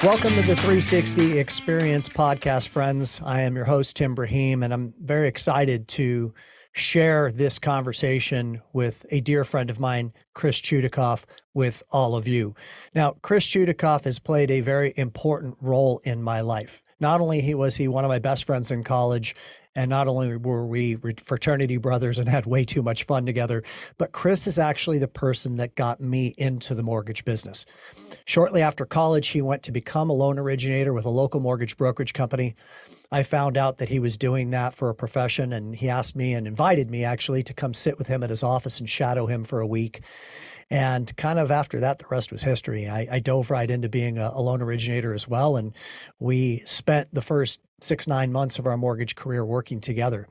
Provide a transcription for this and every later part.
Welcome to the 360 Experience podcast, friends. I am your host, Tim Braheem, and I'm very excited to share this conversation with a dear friend of mine, Chris Chudacoff, with all of you. Now, Chris Chudacoff has played a very important role in my life. Not only was he one of my best friends in college, and not only were we fraternity brothers and had way too much fun together, but Chris is actually the person that got me into the mortgage business. Shortly after college, he went to become a loan originator with a local mortgage brokerage company. I found out that he was doing that for a profession, and he asked me and invited me actually to come sit with him at his office and shadow him for a week. And kind of after that, the rest was history. I dove right into being a loan originator as well. And we spent the first 6-9 months of our mortgage career working together.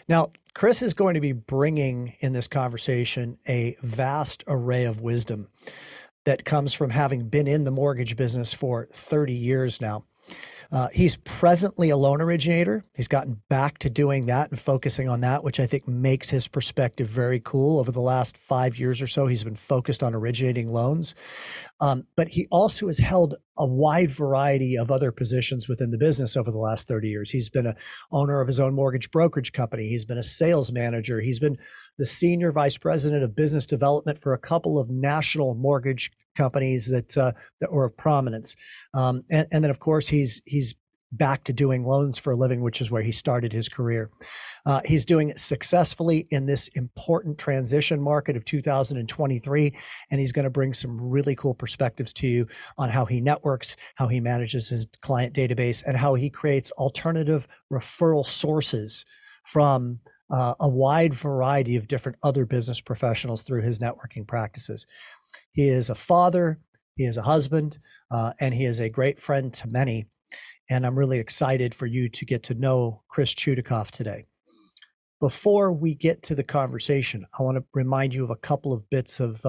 Now, Chris is going to be bringing in this conversation a vast array of wisdom that comes from having been in the mortgage business for 30 years now. He's presently a loan originator. He's gotten back to doing that and focusing on that, which I think makes his perspective very cool. Over the last 5 years or so, he's been focused on originating loans. But he also has held a wide variety of other positions within the business over the last 30 years. He's been an owner of his own mortgage brokerage company. He's been a sales manager. He's been the senior vice president of business development for a couple of national mortgage companies that were of prominence. And then, of course, he's back to doing loans for a living, which is where he started his career. He's doing it successfully in this important transition market of 2023, and he's going to bring some really cool perspectives to you on how he networks, how he manages his client database, and how he creates alternative referral sources from a wide variety of different other business professionals through his networking practices. He is a father, he is a husband, and he is a great friend to many. And I'm really excited for you to get to know Chris Chudacoff today. Before we get to the conversation, I want to remind you of a couple of bits of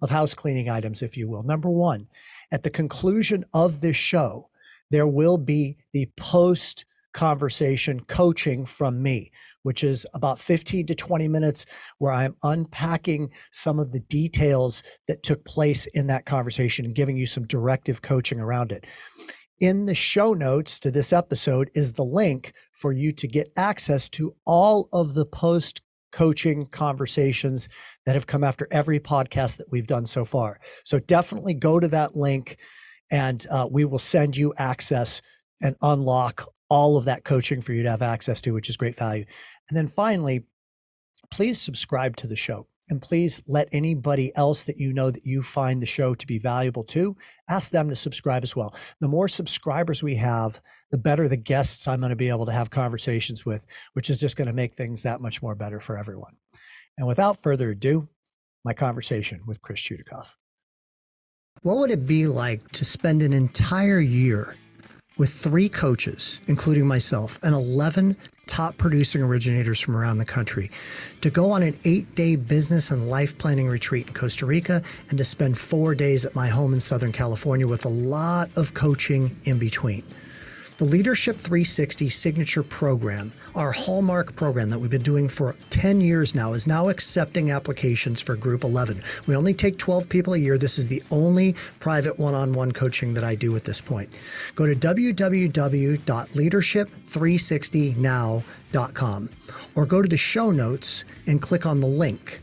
house cleaning items, if you will. Number one, at the conclusion of this show, there will be the post-conversation coaching from me, which is about 15 to 20 minutes where I'm unpacking some of the details that took place in that conversation and giving you some directive coaching around it. In the show notes to this episode is the link for you to get access to all of the post-coaching conversations that have come after every podcast that we've done so far. So definitely go to that link and we will send you access and unlock all of that coaching for you to have access to, which is great value. And then finally, please subscribe to the show. And please let anybody else that you know that you find the show to be valuable to, ask them to subscribe as well. The more subscribers we have, the better the guests I'm going to be able to have conversations with, which is just going to make things that much more better for everyone. And without further ado, my conversation with Chris Chudacoff. What would it be like to spend an entire year with 3 coaches, including myself, and 11 top producing originators from around the country, to go on an 8-day business and life planning retreat in Costa Rica, and to spend 4 days at my home in Southern California with a lot of coaching in between? The Leadership 360 Signature Program, our hallmark program that we've been doing for 10 years now, is now accepting applications for Group 11. We only take 12 people a year. This is the only private one-on-one coaching that I do at this point. Go to www.leadership360now.com or go to the show notes and click on the link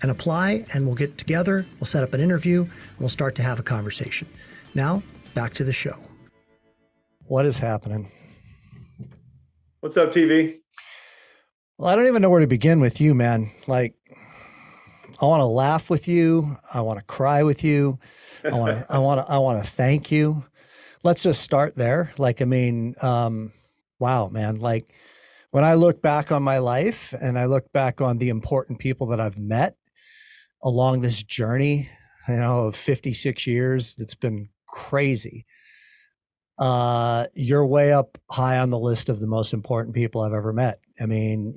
and apply, and we'll get together. We'll set up an interview, and we'll start to have a conversation. Now, back to the show. What is happening? What's up, TV? Well, I don't even know where to begin with you, man. Like, I want to laugh with you. I want to cry with you. I want to thank you. Let's just start there. Like, I mean, wow, man. Like, when I look back on my life and I look back on the important people that I've met along this journey, of 56 years, that's been crazy. You're way up high on the list of the most important people I've ever met. I mean,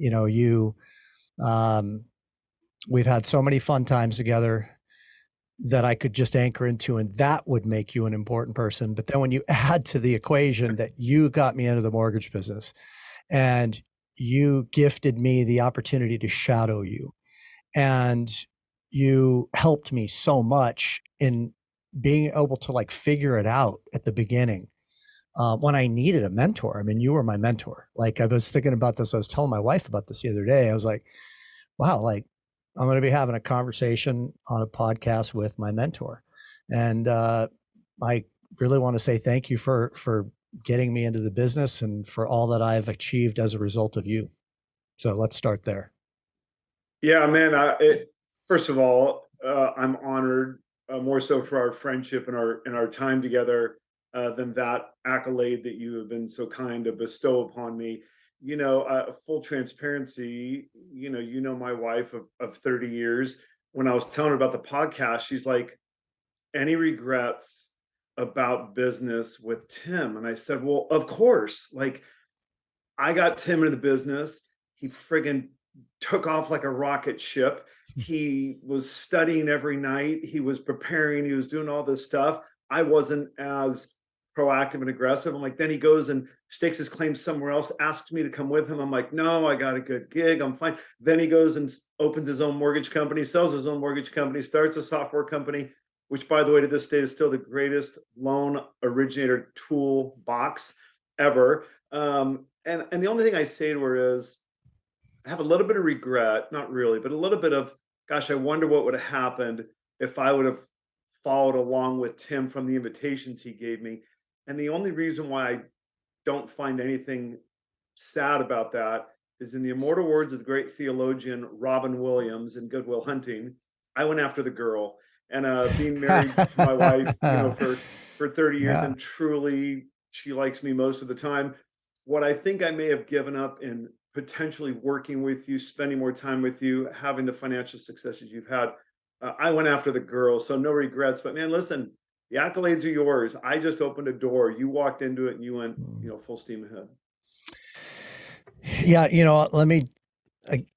we've had so many fun times together that I could just anchor into, and that would make you an important person. But then when you add to the equation that you got me into the mortgage business and you gifted me the opportunity to shadow you, and you helped me so much in being able to like figure it out at the beginning when I needed a mentor. I mean, you were my mentor. Like I was thinking about this. I was telling my wife about this the other day. I was like, wow, like I'm going to be having a conversation on a podcast with my mentor. And I really want to say thank you for getting me into the business and for all that I've achieved as a result of you. So let's start there. Yeah, man. First of all, I'm honored more so for our friendship and our time together than that accolade that you have been so kind to bestow upon me. Full transparency. My wife of 30 years. When I was telling her about the podcast, she's like, "Any regrets about business with Tim?" And I said, "Well, of course. Like, I got Tim into the business. He friggin' took off like a rocket ship. He was studying every night. He was preparing. He was doing all this stuff. I wasn't as proactive and aggressive. I'm like, then he goes and stakes his claim somewhere else, asks me to come with him. I'm like, no, I got a good gig. I'm fine. Then he goes and opens his own mortgage company, sells his own mortgage company, starts a software company, which, by the way, to this day is still the greatest loan originator toolbox ever. And the only thing I say to her is, I have a little bit of regret, not really, but a little bit of, gosh, I wonder what would have happened if I would have followed along with Tim from the invitations he gave me. And the only reason why I don't find anything sad about that is, in the immortal words of the great theologian Robin Williams in Good Will Hunting, I went after the girl. And being married to my wife, for 30 years, Yeah. and truly she likes me most of the time. What I think I may have given up in potentially working with you, spending more time with you, having the financial successes you've had, I went after the girl. So no regrets. But man, listen, the accolades are yours. I just opened a door. You walked into it and you went, full steam ahead. Yeah. Let me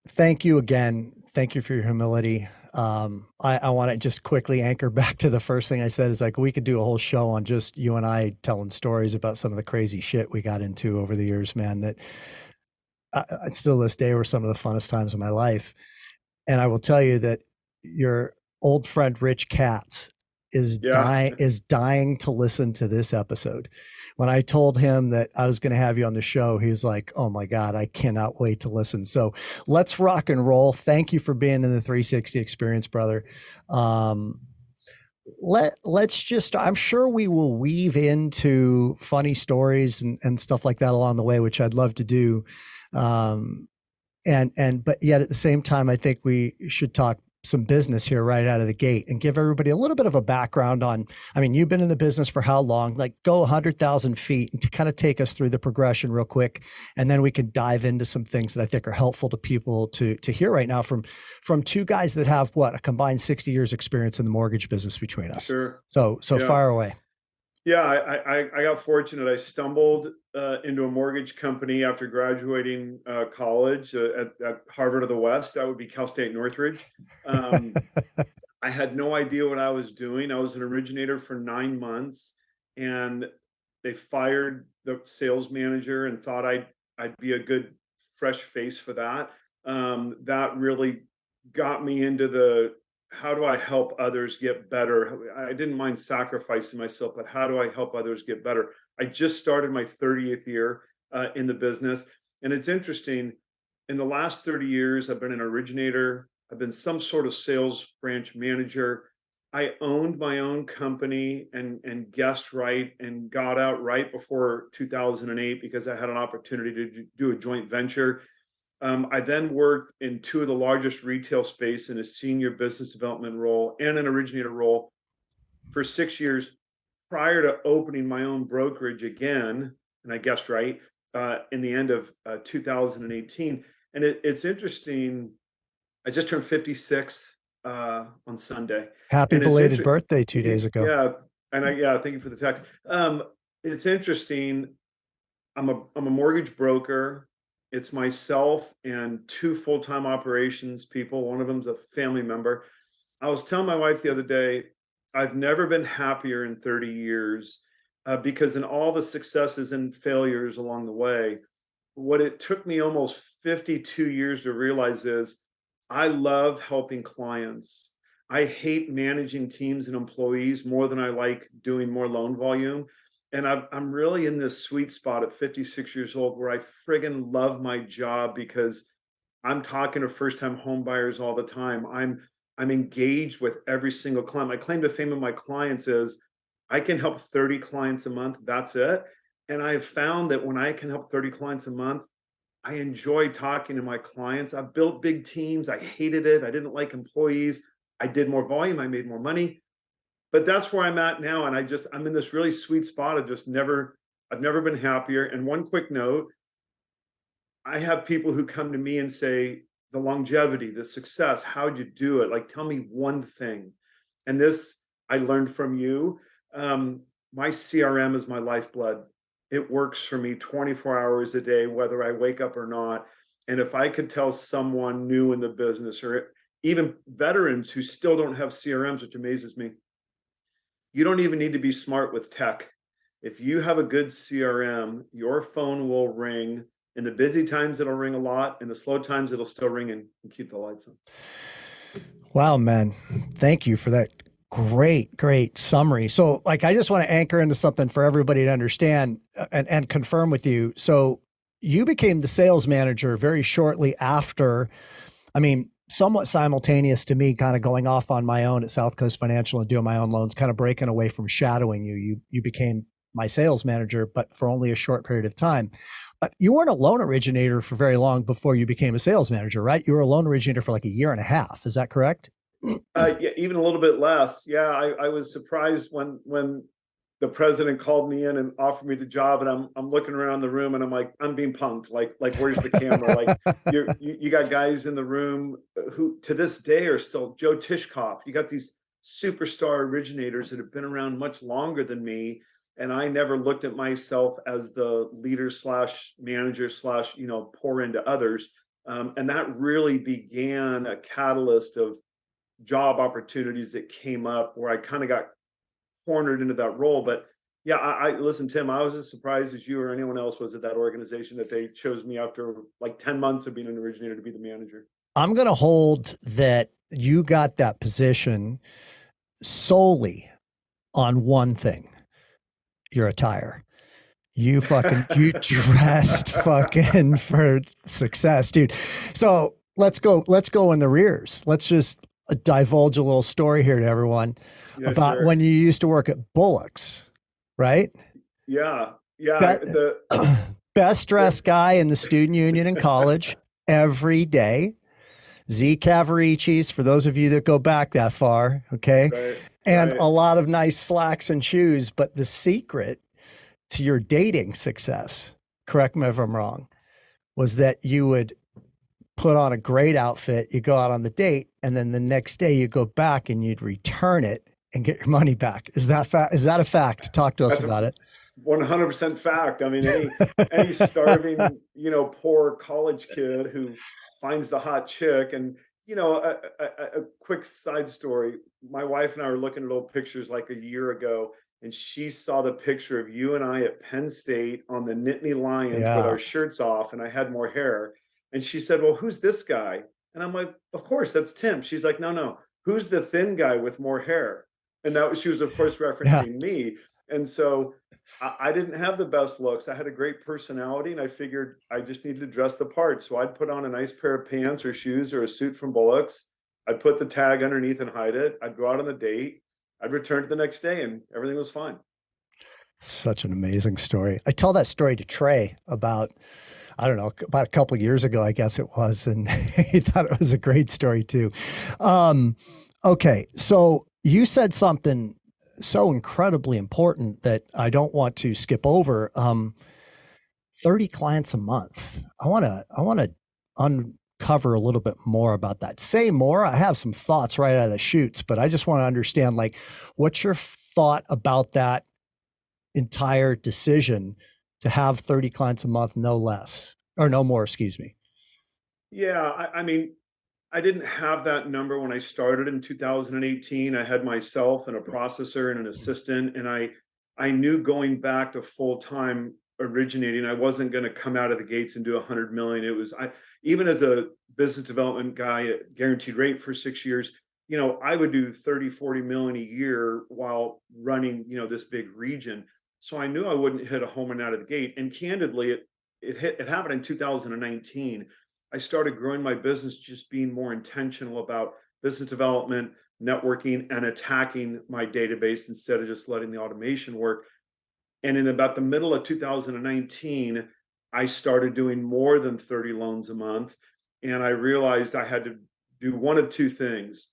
thank you again. Thank you for your humility. I want to just quickly anchor back to the first thing I said is like, we could do a whole show on just you and I telling stories about some of the crazy shit we got into over the years, man, that still this day were some of the funnest times of my life. And I will tell you that your old friend, Rich Katz, is dying to listen to this episode. When I told him that I was going to have you on the show, he was like, "Oh my God, I cannot wait to listen." So let's rock and roll. Thank you for being in the 360 experience, brother. Let's just, I'm sure we will weave into funny stories and stuff like that along the way, which I'd love to do. But yet at the same time, I think we should talk some business here right out of the gate and give everybody a little bit of a background on, I mean, you've been in the business for how long? Like, go 100,000 feet and to kind of take us through the progression real quick. And then we can dive into some things that I think are helpful to people to hear right now from two guys that have a combined 60 years experience in the mortgage business between us. Sure. So fire away. Yeah, I got fortunate. I stumbled into a mortgage company after graduating college at Harvard of the West. That would be Cal State Northridge. I had no idea what I was doing. I was an originator for 9 months, and they fired the sales manager and thought I'd be a good fresh face for that. That really got me into the, how do I help others get better? I didn't mind sacrificing myself, but how do I help others get better? I just started my 30th year in the business. And it's interesting, in the last 30 years, I've been an originator. I've been some sort of sales branch manager. I owned my own company and guessed right and got out right before 2008 because I had an opportunity to do a joint venture. I then worked in two of the largest retail space in a senior business development role and an originator role for 6 years prior to opening my own brokerage again. And I guessed right in the end of 2018. And it's interesting. I just turned 56 on Sunday. Happy belated birthday 2 days ago. Yeah. And thank you for the text. It's interesting. I'm a mortgage broker. It's myself and two full-time operations people. One of them's a family member. I was telling my wife the other day, I've never been happier in 30 years because in all the successes and failures along the way, what it took me almost 52 years to realize is I love helping clients. I hate managing teams and employees more than I like doing more loan volume. And I'm really in this sweet spot at 56 years old where I friggin' love my job because I'm talking to first-time home buyers all the time. I'm engaged with every single client. My claim to fame of my clients is I can help 30 clients a month. That's it. And I've found that when I can help 30 clients a month, I enjoy talking to my clients. I've built big teams. I hated it. I didn't like employees. I did more volume. I made more money. But that's where I'm at now. And I'm in this really sweet spot of I've never been happier. And one quick note, I have people who come to me and say, the longevity, the success, how'd you do it? Like, tell me one thing. And this I learned from you. My CRM is my lifeblood. It works for me 24 hours a day, whether I wake up or not. And if I could tell someone new in the business or even veterans who still don't have CRMs, which amazes me, you don't even need to be smart with tech. If you have a good CRM, your phone will ring. In the busy times, it'll ring a lot. In the slow times, it'll still ring and keep the lights on. Wow, man. Thank you for that great summary. So like, I just want to anchor into something for everybody to understand and confirm with you. So you became the sales manager very shortly after, I mean, somewhat simultaneous to me kind of going off on my own at South Coast Financial and doing my own loans, kind of breaking away from shadowing you. You became my sales manager, but for only a short period of time. But you weren't a loan originator for very long before you became a sales manager, right? You were a loan originator for like a year and a half. Is that correct? Yeah, even a little bit less. Yeah, I was surprised when the president called me in and offered me the job, and I'm looking around the room and I'm like, I'm being punked. Like where's the camera? Like you got guys in the room who to this day are still Joe Tishkoff. You got these superstar originators that have been around much longer than me. And I never looked at myself as the leader slash manager slash, pour into others. And that really began a catalyst of job opportunities that came up where I kind of got cornered into that role. But yeah, I listen, Tim, I was as surprised as you or anyone else was at that organization that they chose me after like 10 months of being an originator to be the manager. I'm going to hold that you got that position solely on one thing, your attire. You dressed fucking for success, dude. So let's go in the rears. Let's just divulge a little story here to everyone about Sure. when you used to work at Bullock's, right? Yeah. Best dressed guy in the student union in college every day. Z Cavaricci's for those of you that go back that far. Okay. Right, and right. a lot of nice slacks and shoes. But the secret to your dating success, correct me if I'm wrong, was that you would put on a great outfit, you go out on the date, and then the next day you go back and you'd return it and get your money back. Is that a fact? Talk to us about it. 100% fact. I mean, any starving, poor college kid who finds the hot chick. And a quick side story, my wife and I were looking at old pictures like a year ago, and she saw the picture of you and I at Penn State on the Nittany Lions with our shirts off, and I had more hair. And she said, well, who's this guy? And I'm like, of course, that's Tim. She's like, no, who's the thin guy with more hair? And she was, of course, referencing me. And so I didn't have the best looks. I had a great personality, and I figured I just needed to dress the part. So I'd put on a nice pair of pants or shoes or a suit from Bullock's. I'd put the tag underneath and hide it. I'd go out on the date. I'd return the next day, and everything was fine. Such an amazing story. I tell that story to Trey about a couple of years ago, I guess it was. And he thought it was a great story too. Okay. So you said something so incredibly important that I don't want to skip over. 30 clients a month. I want to uncover a little bit more about that. Say more. I have some thoughts right out of the chutes, but I just want to understand, like, what's your thought about that entire decision to have 30 clients a month, no less or no more, excuse me. Yeah. I mean, I didn't have that number when I started in 2018. I had myself and a processor and an assistant, and I knew going back to full-time originating, I wasn't going to come out of the gates and do 100 million. It was, even as a business development guy at Guaranteed Rate for 6 years, I would do 30, 40 million a year while running, this big region. So I knew I wouldn't hit a home run out of the gate. And candidly, it happened in 2019. I started growing my business, just being more intentional about business development, networking, and attacking my database instead of just letting the automation work. And in about the middle of 2019, I started doing more than 30 loans a month. And I realized I had to do one of two things.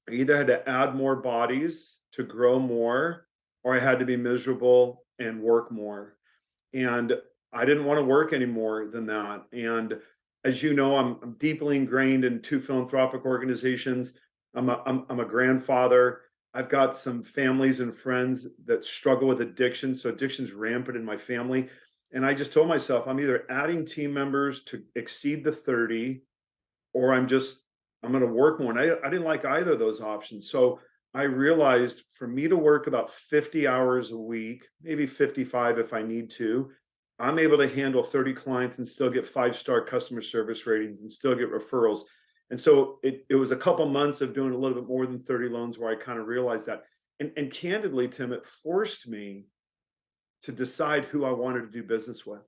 I either had to add more bodies to grow more, or I had to be miserable and work more. And I didn't want to work any more than that. And as you know, I'm deeply ingrained in two philanthropic organizations. I'm a grandfather. I've got some families and friends that struggle with addiction. So addiction's rampant in my family. And I just told myself I'm either adding team members to exceed the 30, or I'm going to work more. And I didn't like either of those options. So I realized for me to work about 50 hours a week, maybe 55 if I need to, I'm able to handle 30 clients and still get 5-star customer service ratings and still get referrals. And so it was a couple months of doing a little bit more than 30 loans where I kind of realized that. And candidly, Tim, it forced me to decide who I wanted to do business with,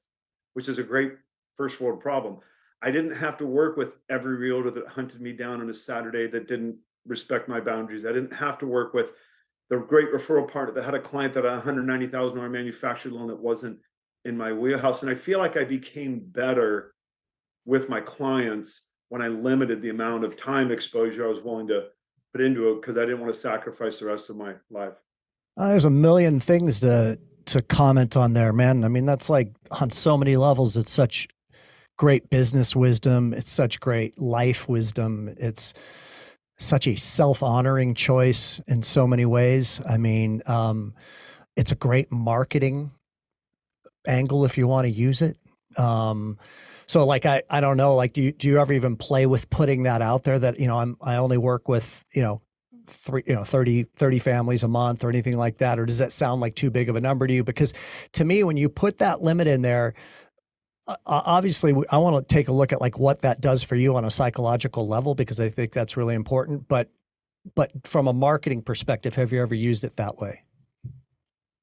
which is a great first world problem. I didn't have to work with every realtor that hunted me down on a Saturday that didn't respect my boundaries. I didn't have to work with the great referral partner that had a client that had a $190,000 manufactured loan that wasn't in my wheelhouse. And I feel like I became better with my clients when I limited the amount of time exposure I was willing to put into it, because I didn't want to sacrifice the rest of my life. There's a million things to comment on there, man. I mean, that's like on so many levels. It's such great business wisdom. It's such great life wisdom. It's such a self-honoring choice in so many ways. I mean, it's a great marketing angle if you want to use it. So like, I don't know, like, do you ever even play with putting that out there that, I only work with, 30 families a month or anything like that? Or does that sound like too big of a number to you? Because to me, when you put that limit in there, obviously I want to take a look at like what that does for you on a psychological level, because I think that's really important. But from a marketing perspective, have you ever used it that way?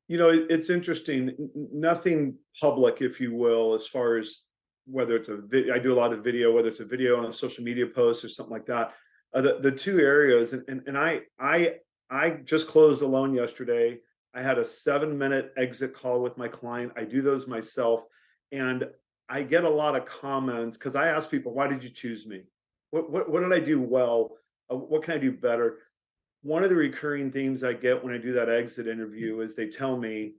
It's interesting. Nothing public, if you will, as far as whether it's I do a lot of video, whether it's a video on a social media post or something like that. The two areas, and I just closed a loan yesterday. I had a 7-minute exit call with my client. I do those myself, and I get a lot of comments because I ask people, "Why did you choose me? What did I do well? What can I do better?" One of the recurring themes I get when I do that exit interview is they tell me,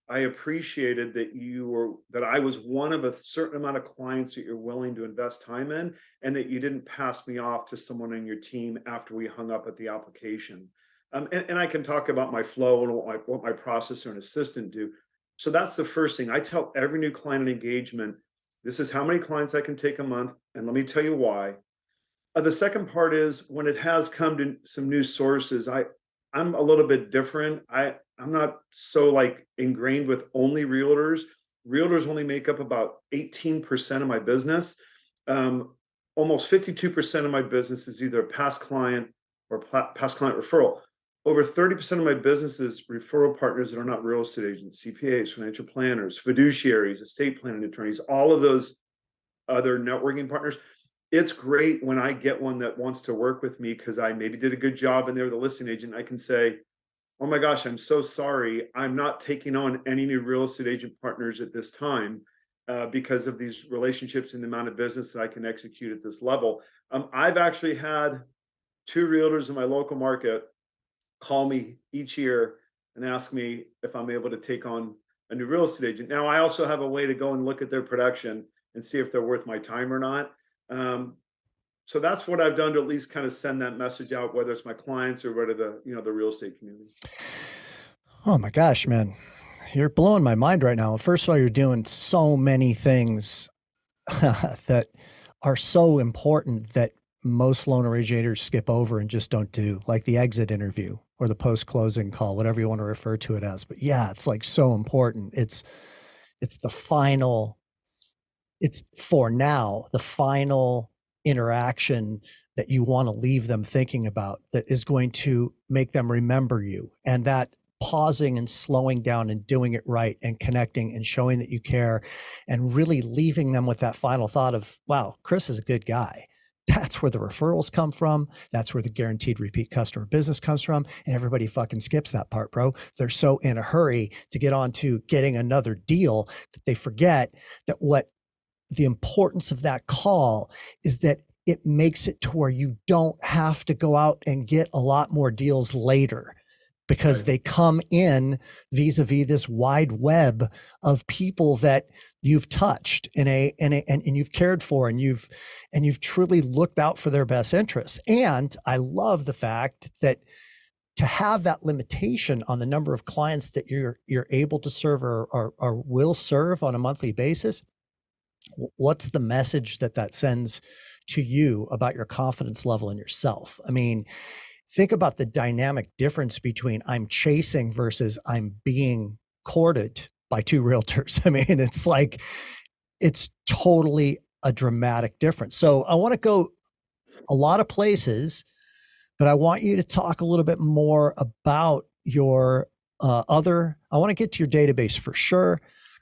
"I appreciated that I was one of a certain amount of clients that you're willing to invest time in, and that you didn't pass me off to someone on your team after we hung up at the application." And I can talk about my flow and what my processor and assistant do. So that's the first thing. I tell every new client engagement, this is how many clients I can take a month, and let me tell you why. The second part is when it has come to some new sources, I'm a little bit different. I'm not so like ingrained with only realtors. Realtors only make up about 18% of my business. Almost 52% of my business is either a past client or past client referral. Over 30% of my business is referral partners that are not real estate agents, CPAs, financial planners, fiduciaries, estate planning attorneys, all of those other networking partners. It's great when I get one that wants to work with me because I maybe did a good job and they're the listing agent. I can say, "Oh my gosh, I'm so sorry. I'm not taking on any new real estate agent partners at this time because of these relationships and the amount of business that I can execute at this level." I've actually had 2 realtors in my local market call me each year and ask me if I'm able to take on a new real estate agent. Now, I also have a way to go and look at their production and see if they're worth my time or not. So that's what I've done to at least kind of send that message out, whether it's my clients or whether the real estate community. Oh my gosh, man, you're blowing my mind right now. First of all, you're doing so many things that are so important that most loan originators skip over and just don't do, like the exit interview or the post-closing call, whatever you want to refer to it as. But yeah, it's like so important. It's the final, it's for now, the final interaction that you want to leave them thinking about that is going to make them remember you? And that pausing and slowing down and doing it right and connecting and showing that you care and really leaving them with that final thought of, wow, Chris is a good guy. That's where the referrals come from. That's where the guaranteed repeat customer business comes from. And everybody fucking skips that part, bro. They're so in a hurry to get on to getting another deal that they forget that what the importance of that call is that it makes it to where you don't have to go out and get a lot more deals later, because they come in vis-a-vis this wide web of people that you've touched and you've cared for, and you've truly looked out for their best interests. And I love the fact that to have that limitation on the number of clients that you're able to serve or will serve on a monthly basis, what's the message that sends to you about your confidence level in yourself? I mean, think about the dynamic difference between I'm chasing versus I'm being courted by two realtors. I mean, it's like, it's totally a dramatic difference. So I want to go a lot of places, but I want you to talk a little bit more about your I want to get to your database for sure.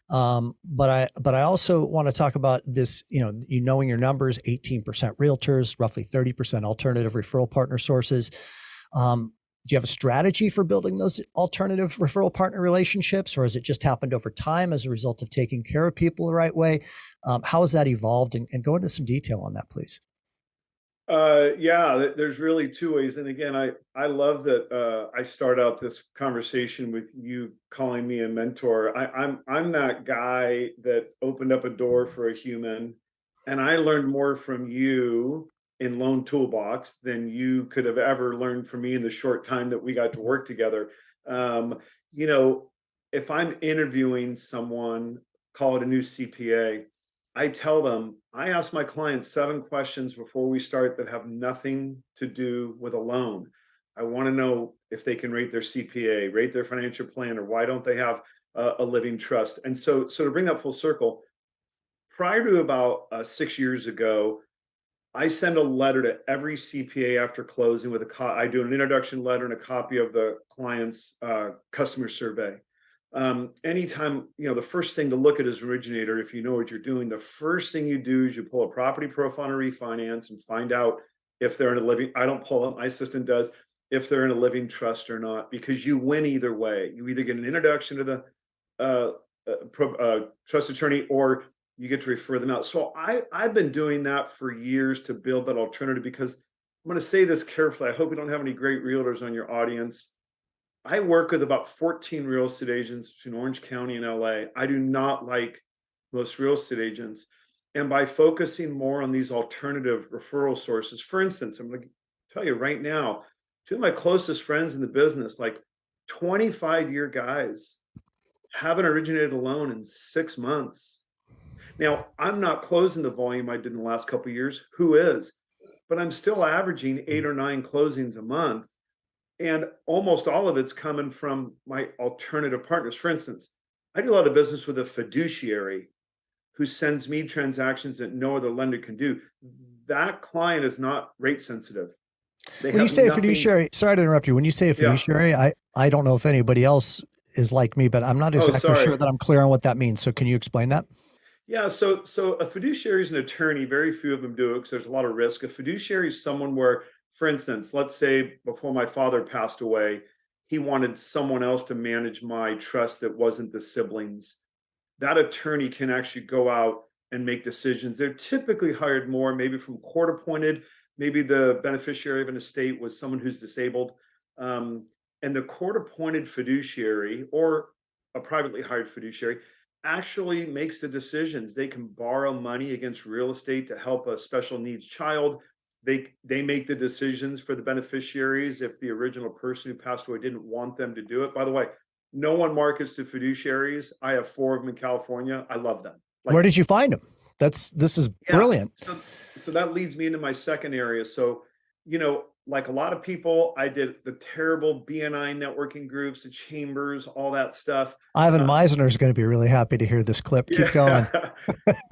But I also want to talk about this, knowing your numbers, 18% realtors, roughly 30% alternative referral partner sources. Do you have a strategy for building those alternative referral partner relationships, or has it just happened over time as a result of taking care of people the right way? How has that evolved? And go into some detail on that, please. Yeah, there's really two ways. And again, I love that I start out this conversation with you calling me a mentor. I'm that guy that opened up a door for a human, and I learned more from you in Loan Toolbox than you could have ever learned from me in the short time that we got to work together. If I'm interviewing someone, call it a new CPA, I tell them, I ask my clients 7 questions before we start that have nothing to do with a loan. I want to know if they can rate their CPA, rate their financial planner, why don't they have a living trust? And so to bring that full circle, prior to about 6 years ago, I send a letter to every CPA after closing with I do an introduction letter and a copy of the client's customer survey. Anytime, the first thing to look at is originator. If you know what you're doing, the first thing you do is you pull a property profile on a refinance and find out if they're in a living, I don't pull it, my assistant does, if they're in a living trust or not, because you win either way. You either get an introduction to the trust attorney, or you get to refer them out. So I've been doing that for years to build that alternative, because I'm going to say this carefully. I hope you don't have any great realtors on your audience. I work with about 14 real estate agents in Orange County and LA. I do not like most real estate agents. And by focusing more on these alternative referral sources, for instance, I'm going to tell you right now, 2 of my closest friends in the business, like 25-year guys, haven't originated a loan in 6 months. Now, I'm not closing the volume I did in the last couple of years. Who is? But I'm still averaging 8 or 9 closings a month. And almost all of it's coming from my alternative partners. For instance, I do a lot of business with a fiduciary who sends me transactions that no other lender can do. That client is not rate sensitive. When you say a fiduciary, sorry to interrupt you. When you say a fiduciary, I don't know if anybody else is like me, but I'm not exactly sure that I'm clear on what that means. So can you explain that? Yeah, so a fiduciary is an attorney. Very few of them do it because there's a lot of risk. A fiduciary is someone where, for instance, let's say before my father passed away, he wanted someone else to manage my trust that wasn't the siblings. That attorney can actually go out and make decisions. They're typically hired more, maybe from court appointed, maybe the beneficiary of an estate was someone who's disabled. And the court appointed fiduciary or a privately hired fiduciary actually makes the decisions. They can borrow money against real estate to help a special needs child. They make the decisions for the beneficiaries if the original person who passed away didn't want them to do it. By the way, no one markets to fiduciaries. I have 4 of them in California. I love them. Where did you find them? This is brilliant. So that leads me into my second area. So, like a lot of people, I did the terrible BNI networking groups, the chambers, all that stuff. Ivan Meisner is going to be really happy to hear this clip. Keep going.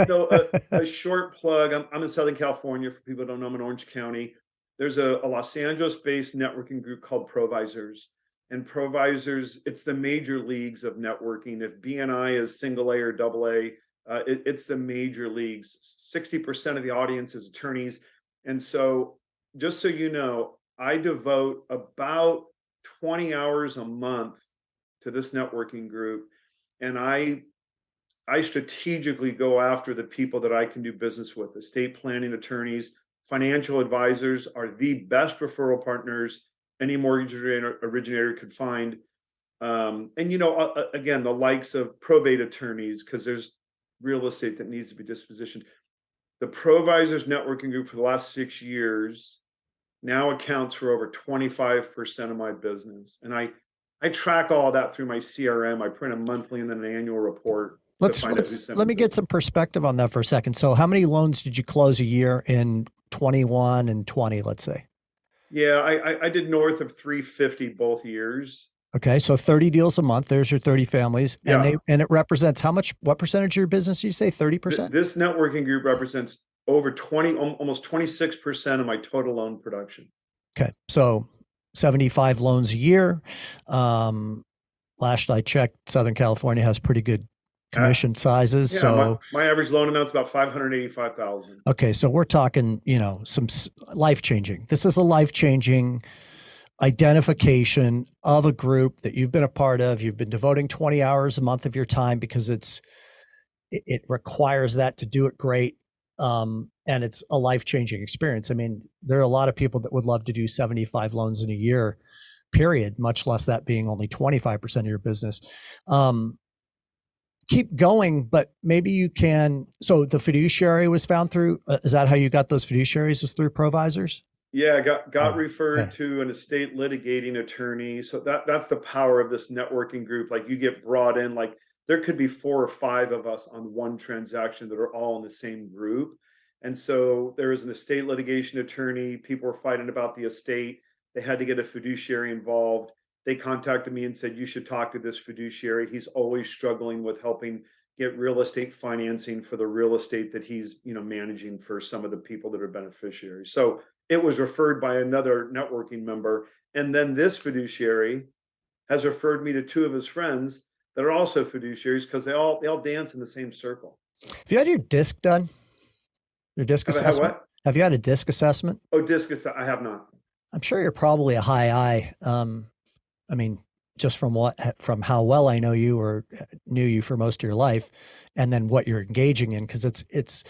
So a short plug. I'm in Southern California. For people who don't know, I'm in Orange County. there's a Los Angeles-based networking group called Provisors. And Provisors, it's the major leagues of networking. If BNI is single A or double A, it's the major leagues. 60% of the audience is attorneys. And so just so you know, I devote about 20 hours a month to this networking group. And I strategically go after the people that I can do business with. Estate planning attorneys, financial advisors are the best referral partners any mortgage originator could find. And again, the likes of probate attorneys, because there's real estate that needs to be dispositioned. The Provisors networking group for the last 6 years now accounts for over 25% of my business. And I track all that through my CRM. I print a monthly and then an annual report. Let me get some perspective on that for a second. So how many loans did you close a year in 21 and 20, let's say? Yeah, I did north of 350 both years. Okay, so 30 deals a month. There's your 30 families. Yeah. And it represents what percentage of your business did you say? 30%? This networking group represents over almost 26% of my total loan production. Okay, so 75 loans a year. Last I checked, Southern California has pretty good commission sizes. Yeah, so my average loan amount's about $585,000. Okay, so we're talking, some life-changing. This is a life-changing identification of a group that you've been a part of. You've been devoting 20 hours a month of your time because it requires that to do it great. And it's a life-changing experience. I mean, there are a lot of people that would love to do 75 loans in a year, period, much less that being only 25% of your business. Keep going, but maybe you can. So the fiduciary was found through, is that how you got those fiduciaries, was through Provisors? Yeah, got referred to an estate litigating attorney. So that's the power of this networking group. Like, you get brought in, like there could be 4 or 5 of us on one transaction that are all in the same group. And so there was an estate litigation attorney. People were fighting about the estate. They had to get a fiduciary involved. They contacted me and said, you should talk to this fiduciary. He's always struggling with helping get real estate financing for the real estate that he's, managing for some of the people that are beneficiaries. So it was referred by another networking member. And then this fiduciary has referred me to 2 of his friends that are also fiduciaries, because they all dance in the same circle. Have you had your DISC done? Your DISC assessment? Have you had a DISC assessment? Oh, DISC assessment. I have not. I'm sure you're probably a high I. I mean, just from how well I know you or knew you for most of your life, and then what you're engaging in, because it's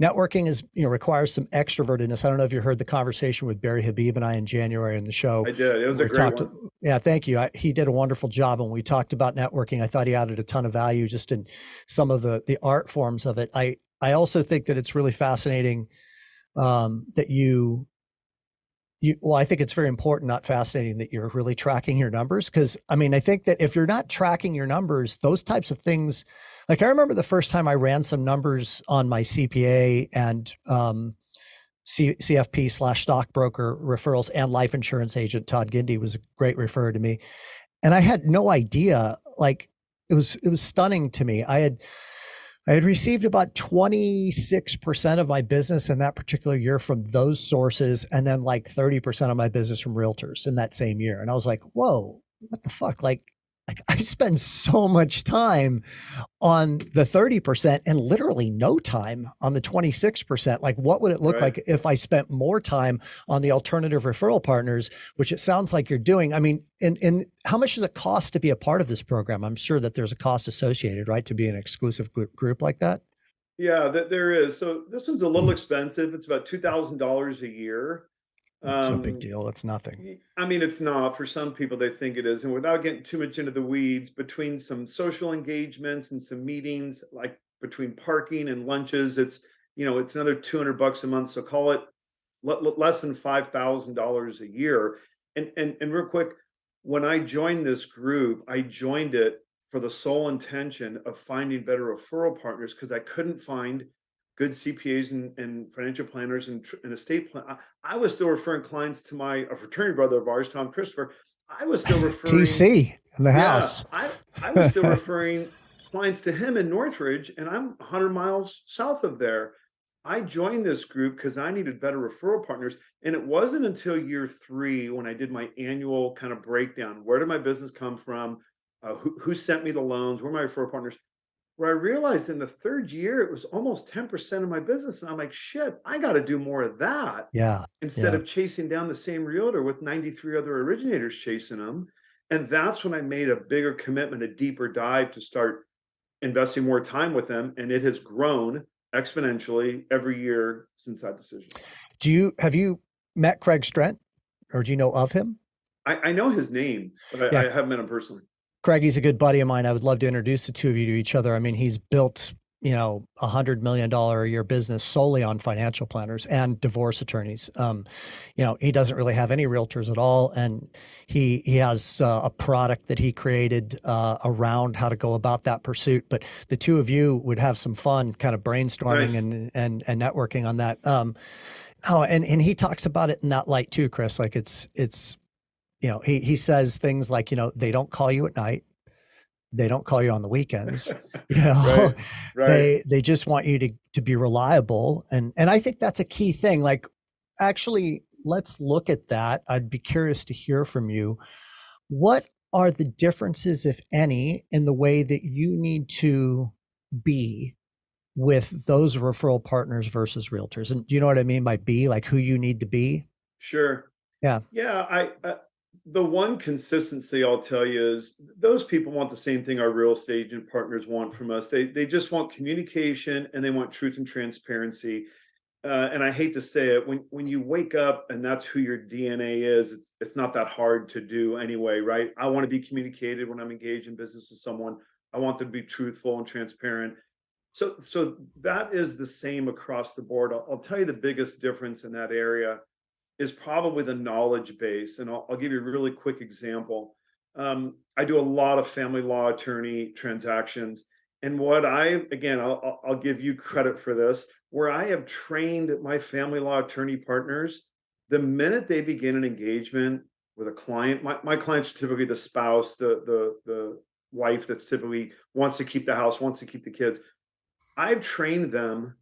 networking is, requires some extrovertedness. I don't know if you heard the conversation with Barry Habib and I in January in the show. I did. It was a great one. Yeah, thank you. He did a wonderful job. And when we talked about networking, I thought he added a ton of value just in some of the art forms of it. I also think that it's really fascinating that well, I think it's very important, not fascinating, that you're really tracking your numbers. Because, I mean, I think that if you're not tracking your numbers, those types of things, like I remember the first time I ran some numbers on my CPA and CFP/stockbroker referrals and life insurance agent, Todd Gindy was a great referrer to me. And I had no idea, like it was stunning to me. I had received about 26% of my business in that particular year from those sources, and then like 30% of my business from realtors in that same year. And I was like, whoa, what the fuck? Like I spend so much time on the 30% and literally no time on the 26%. Like, what would it look like if I spent more time on the alternative referral partners, which it sounds like you're doing? I mean, and how much does it cost to be a part of this program? I'm sure that there's a cost associated, right, to be an exclusive group like that. Yeah, there is. So this one's a little expensive. It's about $2,000 a year. It's no big deal. It's nothing. I mean, it's not. For some people, they think it is. And without getting too much into the weeds, between some social engagements and some meetings, like between parking and lunches, it's another $200 a month. So call it less than $5,000 a year. And real quick, when I joined this group, I joined it for the sole intention of finding better referral partners, because I couldn't find good CPAs and financial planners and estate plan. I was still referring clients to a fraternity brother of ours, Tom Christopher. I was still referring TC in the house. I was still referring clients to him in Northridge, and I'm 100 miles south of there. I joined this group because I needed better referral partners. And it wasn't until year 3 when I did my annual kind of breakdown. Where did my business come from? Who sent me the loans? Where are my referral partners? Where I realized in the 3rd year, it was almost 10% of my business. And I'm like, shit, I got to do more of that Yeah. instead Yeah. of chasing down the same realtor with 93 other originators chasing them. And that's when I made a bigger commitment, a deeper dive to start investing more time with them. And it has grown exponentially every year since that decision. Have you met Craig Strent, or do you know of him? I know his name, but Yeah. I haven't met him personally. Craig, he's a good buddy of mine. I would love to introduce the two of you to each other. I mean, he's built, $100 million a year business solely on financial planners and divorce attorneys. He doesn't really have any realtors at all. And he has a product that he created around how to go about that pursuit. But the two of you would have some fun kind of brainstorming and networking on that. And he talks about it in that light too, Chris. Like it's he says things like, they don't call you at night. They don't call you on the weekends. Right. They just want you to be reliable. And I think that's a key thing. Like, actually, let's look at that. I'd be curious to hear from you. What are the differences, if any, in the way that you need to be with those referral partners versus realtors? And do you know what I mean by be, like who you need to be? Sure. Yeah. Yeah. The one consistency I'll tell you is those people want the same thing our real estate agent partners want from us. They just want communication and they want truth and transparency. And I hate to say it, when you wake up and that's who your DNA is, it's not that hard to do anyway, right? I want to be communicated when I'm engaged in business with someone. I want them to be truthful and transparent. So that is the same across the board. I'll tell you the biggest difference in that area is probably the knowledge base. And I'll give you a really quick example. I do a lot of family law attorney transactions. And I'll give you credit for this, where I have trained my family law attorney partners, the minute they begin an engagement with a client, my clients are typically the spouse, the wife that's typically wants to keep the house, wants to keep the kids. I've trained them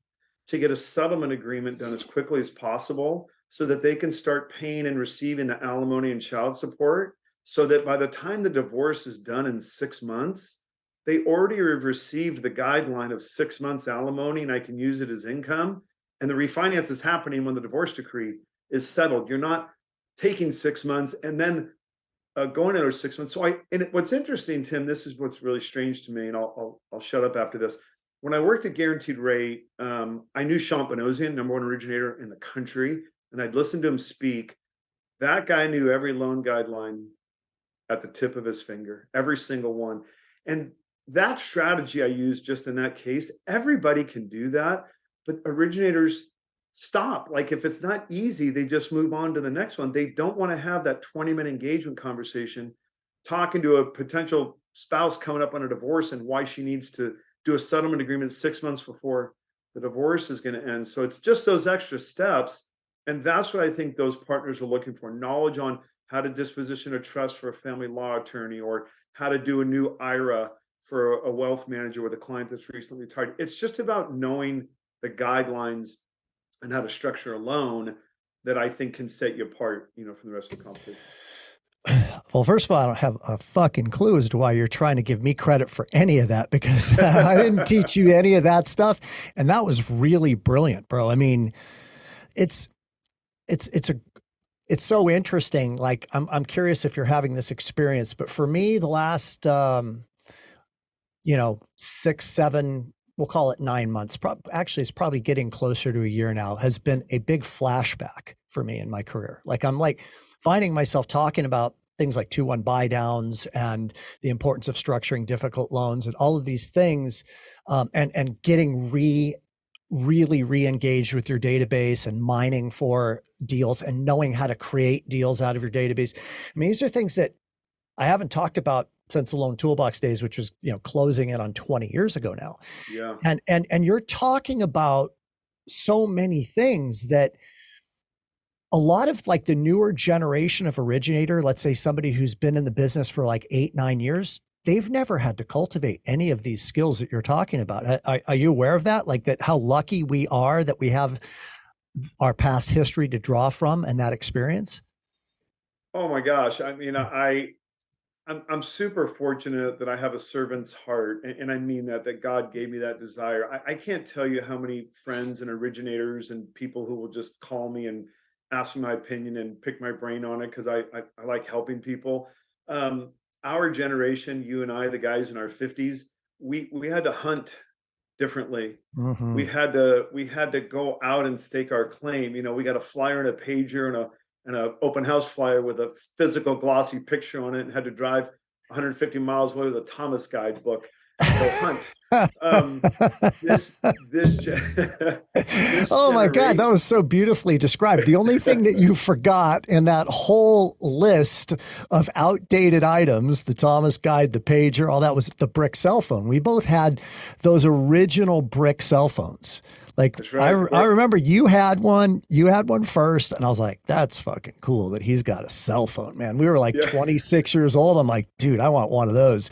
to get a settlement agreement done as quickly as possible so that they can start paying and receiving the alimony and child support, so that by the time the divorce is done in 6 months, they already have received the guideline of 6 months alimony and I can use it as income. And the refinance is happening when the divorce decree is settled. You're not taking 6 months and then going another 6 months. What's interesting, Tim, this is what's really strange to me, and I'll shut up after this. When I worked at Guaranteed Rate, I knew Sean Panosian, number one originator in the country, and I'd listened to him speak. That guy knew every loan guideline at the tip of his finger, every single one. And that strategy I used just in that case, everybody can do that, but originators stop. Like if it's not easy, they just move on to the next one. They don't want to have that 20-minute engagement conversation talking to a potential spouse coming up on a divorce and why she needs to do a settlement agreement 6 months before the divorce is going to end. So it's just those extra steps. And that's what I think those partners are looking for: knowledge on how to disposition a trust for a family law attorney, or how to do a new IRA for a wealth manager with a client that's recently retired. It's just about knowing the guidelines and how to structure a loan that I think can set you apart, from the rest of the competition. Well, first of all, I don't have a fucking clue as to why you're trying to give me credit for any of that, because I didn't teach you any of that stuff. And that was really brilliant, bro. I mean, it's so interesting. Like I'm curious if you're having this experience, but for me, the last, 6, 7, we'll call it 9 months. Actually, it's probably getting closer to a year now, has been a big flashback for me in my career. Like I'm finding myself talking about things like 2-1 buy downs and the importance of structuring difficult loans and all of these things, and getting really re-engaged with your database and mining for deals and knowing how to create deals out of your database. I mean, these are things that I haven't talked about since the Loan Toolbox days, which was, closing in on 20 years ago now. Yeah. And you're talking about so many things that a lot of like the newer generation of originator, let's say somebody who's been in the business for like 8, 9 years, they've never had to cultivate any of these skills that you're talking about. Are you aware of that? Like that, how lucky we are that we have our past history to draw from and that experience? Oh my gosh. I mean, I'm super fortunate that I have a servant's heart, and I mean that God gave me that desire. I can't tell you how many friends and originators and people who will just call me and ask me my opinion and pick my brain on it because I like helping people. Um, our generation, you and I, the guys in our 50s, we had to hunt differently. Mm-hmm. We had to go out and stake our claim. You know, we got a flyer and a pager and a open house flyer with a physical glossy picture on it, and had to drive 150 miles away with a Thomas guide book to go hunt. Um, this this Oh my God, generation, that was so beautifully described. The only thing that you forgot in that whole list of outdated items, the Thomas guide, the pager, all that, was the brick cell phone. We both had those original brick cell phones. Like that's I, right. I remember you had one first, and I was like, that's fucking cool that he's got a cell phone, man. We were like Yeah, 26 years old. I'm like, dude, I want one of those.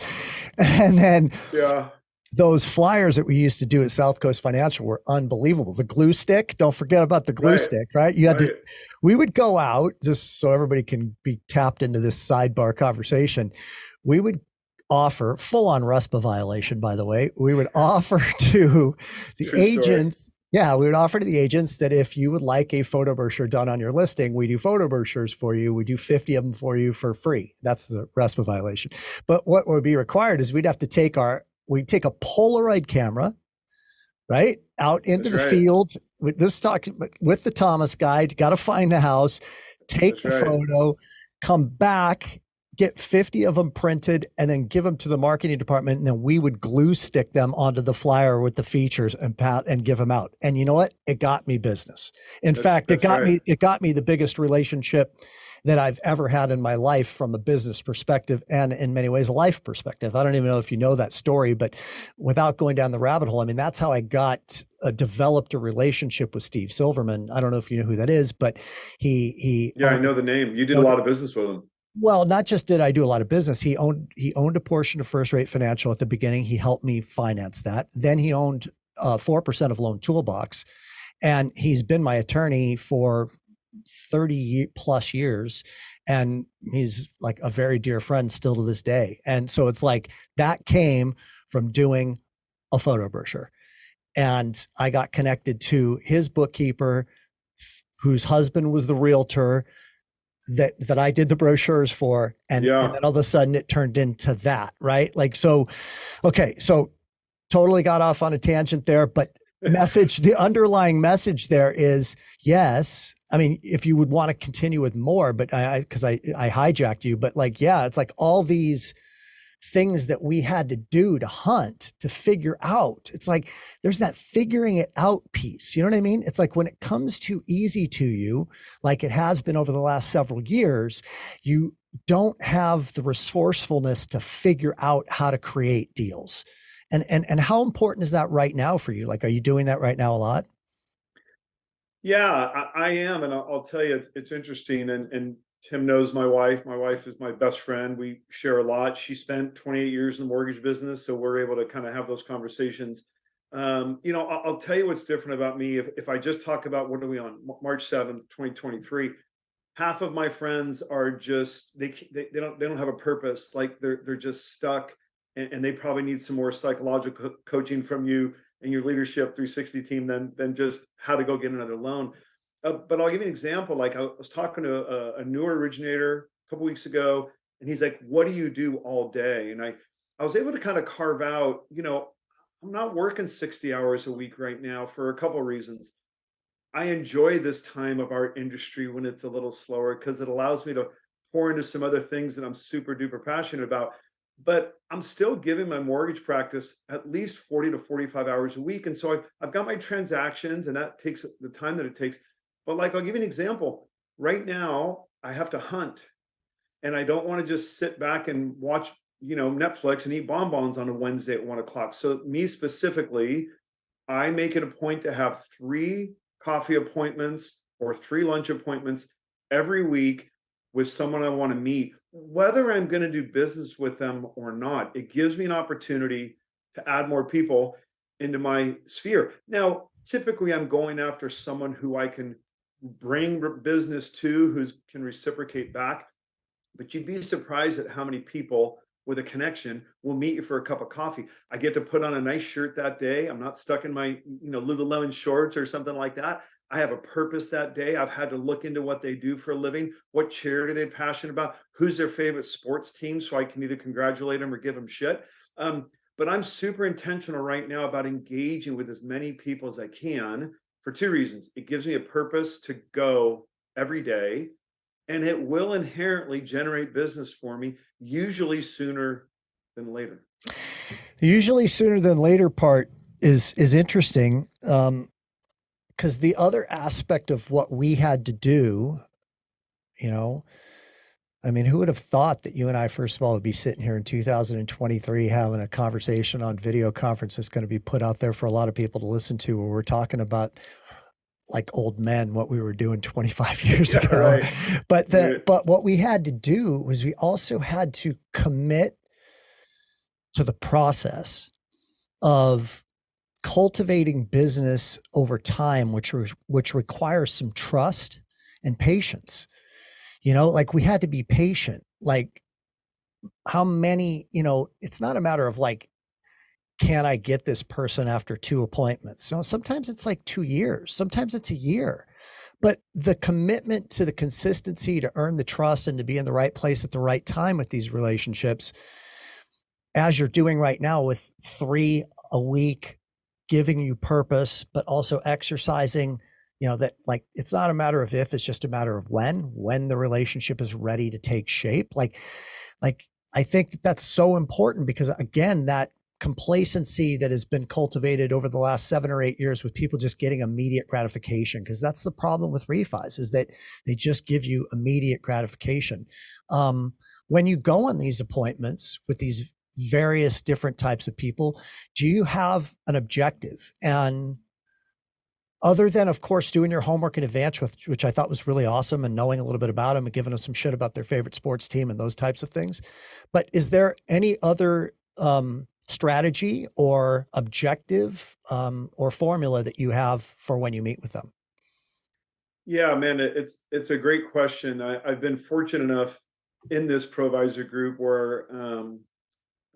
And then yeah, those flyers that we used to do at South Coast Financial were unbelievable. The glue stick, don't forget about the glue right, stick, right? You had to, right. we would go out just so everybody can be tapped into this sidebar conversation. We would offer full on RESPA violation, by the way. We would offer to the True story. agents. Yeah, we would offer to the agents that if you would like a photo brochure done on your listing, we do photo brochures for you. We do 50 of them for you for free. That's the RESPA violation. But what would be required is we'd take a Polaroid camera, right, out into That's the right. fields with this talk with the Thomas guide. Got to find the house, take That's the right. photo, come back, get 50 of them printed, and then give them to the marketing department. And then we would glue stick them onto the flyer with the features and give them out. And you know what? It got me business. In fact, That's right. it got me the biggest relationship that I've ever had in my life from a business perspective and in many ways a life perspective. I don't even know if you know that story, but without going down the rabbit hole, I mean, that's how I developed a relationship with Steve Silverman. I don't know if you know who that is, but he Yeah, I owned, know the name. You did a owned lot of business with him. well, not just did I do a lot of business, he owned a portion of First Rate Financial at the beginning. He helped me finance that. Then he owned 4% of Loan Toolbox, and he's been my attorney for 30 plus years, and he's like a very dear friend still to this day. And so it's like that came from doing a photo brochure, and I got connected to his bookkeeper, whose husband was the realtor that I did the brochures for, and Yeah. then all of a sudden it turned into that, right? Like, so okay, so totally got off on a tangent there, but the underlying message there is yes. I mean, if you would want to continue with more, but because I hijacked you, but like, yeah, it's like all these things that we had to do to hunt to figure out. It's like there's that figuring it out piece. You know what I mean? It's like when it comes too easy to you, like it has been over the last several years, you don't have the resourcefulness to figure out how to create deals. And how important is that right now for you? Like, are you doing that right now a lot? Yeah, I am, and I'll tell you, it's interesting. And Tim knows my wife. My wife is my best friend. We share a lot. She spent 28 years in the mortgage business, so we're able to kind of have those conversations. You know, I'll tell you what's different about me. If I just talk about what are we on March 7th, 2023, half of my friends are just they don't have a purpose. Like they're just stuck, and they probably need some more psychological coaching from you and your leadership 360 team than just how to go get another loan. But I'll give you an example. Like I was talking to a newer originator a couple weeks ago, and he's like, "What do you do all day?" And I was able to kind of carve out, you know, I'm not working 60 hours a week right now for a couple of reasons. I enjoy this time of our industry when it's a little slower because it allows me to pour into some other things that I'm super duper passionate about. But I'm still giving my mortgage practice at least 40 to 45 hours a week. And so I've got my transactions, and that takes the time that it takes. But like, I'll give you an example. Right now, I have to hunt, and I don't want to just sit back and watch, you know, Netflix and eat bonbons on a Wednesday at 1 o'clock. So me specifically, I make it a point to have 3 coffee appointments or 3 lunch appointments every week with someone I want to meet, whether I'm going to do business with them or not. It gives me an opportunity to add more people into my sphere. Now, typically, I'm going after someone who I can bring business to, who can reciprocate back. But you'd be surprised at how many people with a connection will meet you for a cup of coffee. I get to put on a nice shirt that day. I'm not stuck in my, Lululemon shorts or something like that. I have a purpose that day. I've had to look into what they do for a living, what charity they're passionate about, who's their favorite sports team, so I can either congratulate them or give them shit. But I'm super intentional right now about engaging with as many people as I can for two reasons. It gives me a purpose to go every day, and it will inherently generate business for me, usually sooner than later. The usually sooner than later part is interesting, because the other aspect of what we had to do, you know, I mean, who would have thought that you and I, first of all, would be sitting here in 2023 having a conversation on video conference that's going to be put out there for a lot of people to listen to, where we're talking about like old men, what we were doing 25 years ago. Right. But what we had to do was we also had to commit to the process of cultivating business over time, which requires some trust and patience. Like we had to be patient. Like how many, it's not a matter of like, can I get this person after 2 appointments? So sometimes it's like 2 years, sometimes it's a year. But the commitment to the consistency to earn the trust and to be in the right place at the right time with these relationships, as you're doing right now with 3 a week, giving you purpose, but also exercising, that like, it's not a matter of if, it's just a matter of when the relationship is ready to take shape. Like I think that's so important, because again, that complacency that has been cultivated over the last 7 or 8 years with people just getting immediate gratification, because that's the problem with refis, is that they just give you immediate gratification. When you go on these appointments with these various different types of people, do you have an objective? And other than, of course, doing your homework in advance, which I thought was really awesome, and knowing a little bit about them and giving them some shit about their favorite sports team and those types of things. But is there any other strategy or objective or formula that you have for when you meet with them? Yeah, man, it's a great question. I've been fortunate enough in this provisor group where,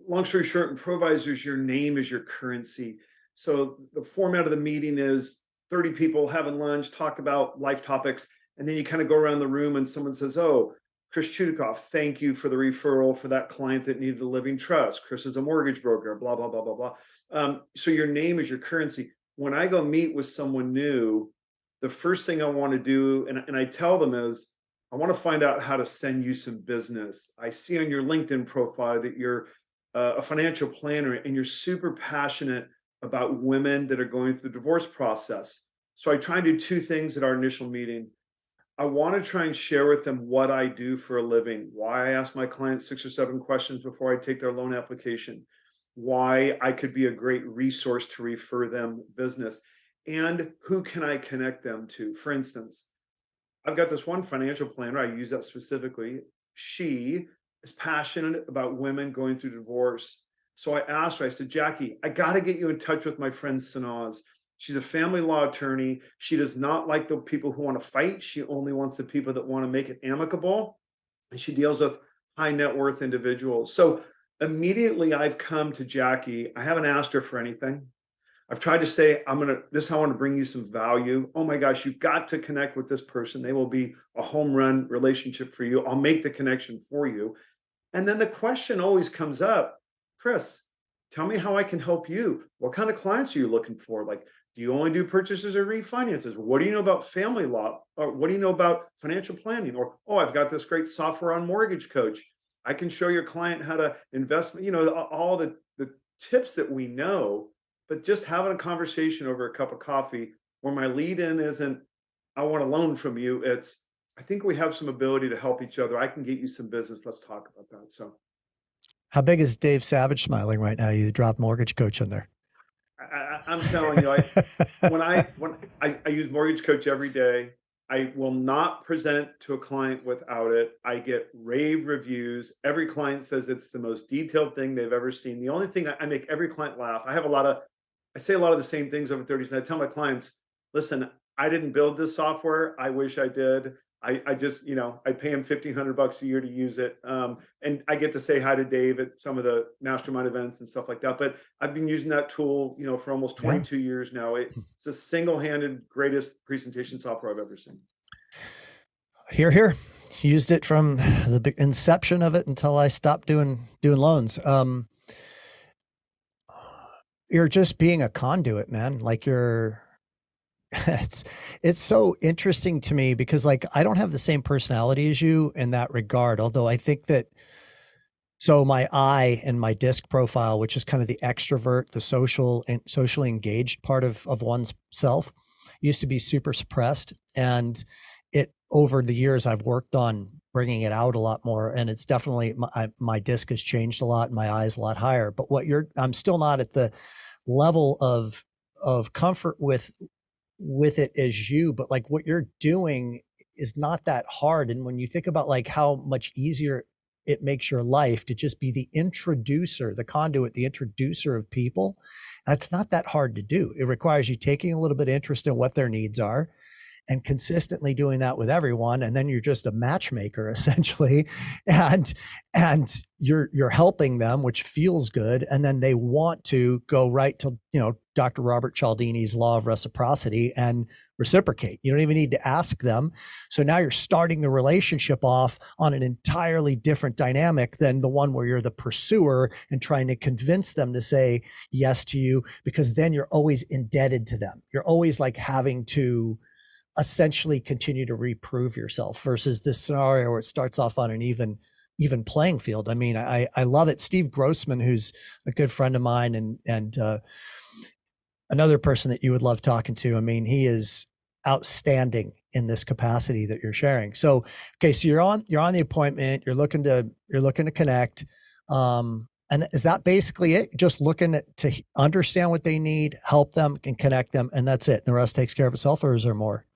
long story short, in provisors, your name is your currency. So the format of the meeting is 30 people having lunch, talk about life topics, and then you kind of go around the room and someone says, "Oh, Chris Chudacoff, thank you for the referral for that client that needed a living trust. Chris is a mortgage broker, blah, blah, blah, blah, blah." So your name is your currency. When I go meet with someone new, the first thing I want to do, and I tell them, is I want to find out how to send you some business. I see on your LinkedIn profile that you're a financial planner and you're super passionate about women that are going through the divorce process. So I try and do 2 things at our initial meeting. I want to try and share with them what I do for a living, why I ask my clients 6 or 7 questions before I take their loan application, why I could be a great resource to refer them business, and who can I connect them to. For instance, I've got this one financial planner, I use that specifically. She is passionate about women going through divorce. So I asked her, I said, "Jackie, I got to get you in touch with my friend Sanaz. She's a family law attorney. She does not like the people who want to fight. She only wants the people that want to make it amicable. And she deals with high net worth individuals." So immediately I've come to Jackie. I haven't asked her for anything. I've tried to say, this is how I want to bring you some value. Oh my gosh, you've got to connect with this person. They will be a home run relationship for you. I'll make the connection for you. And then the question always comes up, "Chris, tell me how I can help you. What kind of clients are you looking for? Like, do you only do purchases or refinances? What do you know about family law? Or what do you know about financial planning? Or, oh, I've got this great software on Mortgage Coach. I can show your client how to invest," all the tips that we know. But just having a conversation over a cup of coffee where my lead in isn't, "I want a loan from you." It's, "I think we have some ability to help each other. I can get you some business. Let's talk about that." So How big is Dave Savage smiling right now? You dropped Mortgage Coach in there. I'm telling you, when I use Mortgage Coach every day, I will not present to a client without it. I get rave reviews. Every client says it's the most detailed thing they've ever seen. The only thing I make every client laugh. I say a lot of the same things over 30 years. And I tell my clients, listen, I didn't build this software. I wish I did. I just, I pay him $1,500 a year to use it. And I get to say hi to Dave at some of the mastermind events and stuff like that. But I've been using that tool, for almost Yeah. 22 years now. It's a single-handed greatest presentation software I've ever seen. Here, here. Used it from the inception of it until I stopped doing loans. You're just being a conduit, man. Like it's so interesting to me because like I don't have the same personality as you in that regard. Although I think that so my I and my disc profile, which is kind of the extrovert, the social and socially engaged part of one's self, used to be super suppressed. And it over the years I've worked on bringing it out a lot more. And it's definitely my disc has changed a lot and my I is a lot higher. But I'm still not at the level of comfort with it as you, but like what you're doing is not that hard. And when you think about like how much easier it makes your life to just be the introducer, the conduit, the introducer of people, that's not that hard to do. It requires you taking a little bit of interest in what their needs are and consistently doing that with everyone. And then you're just a matchmaker essentially. And you're helping them, which feels good. And then they want to go right to, Dr. Robert Cialdini's law of reciprocity and reciprocate. You don't even need to ask them. So now you're starting the relationship off on an entirely different dynamic than the one where you're the pursuer and trying to convince them to say yes to you, because then you're always indebted to them. You're always like having to essentially continue to reprove yourself versus this scenario where it starts off on an even playing field. I mean, I love it. Steve Grossman, who's a good friend of mine and another person that you would love talking to. I mean, he is outstanding in this capacity that you're sharing. So, okay. So you're on the appointment, you're looking to connect. And is that basically it? Just looking to understand what they need, help them and connect them. And that's it. The rest takes care of itself, or is there more?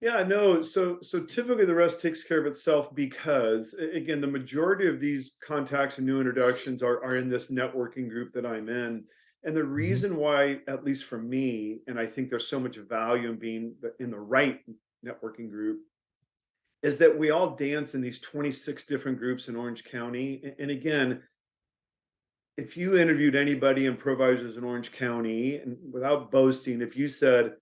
Yeah, no. So typically the rest takes care of itself because again, the majority of these contacts and new introductions are in this networking group that I'm in. And the reason why, at least for me, and I think there's so much value in being in the right networking group, is that we all dance in these 26 different groups in Orange County. And again, if you interviewed anybody in providers in Orange County, and without boasting, if you said,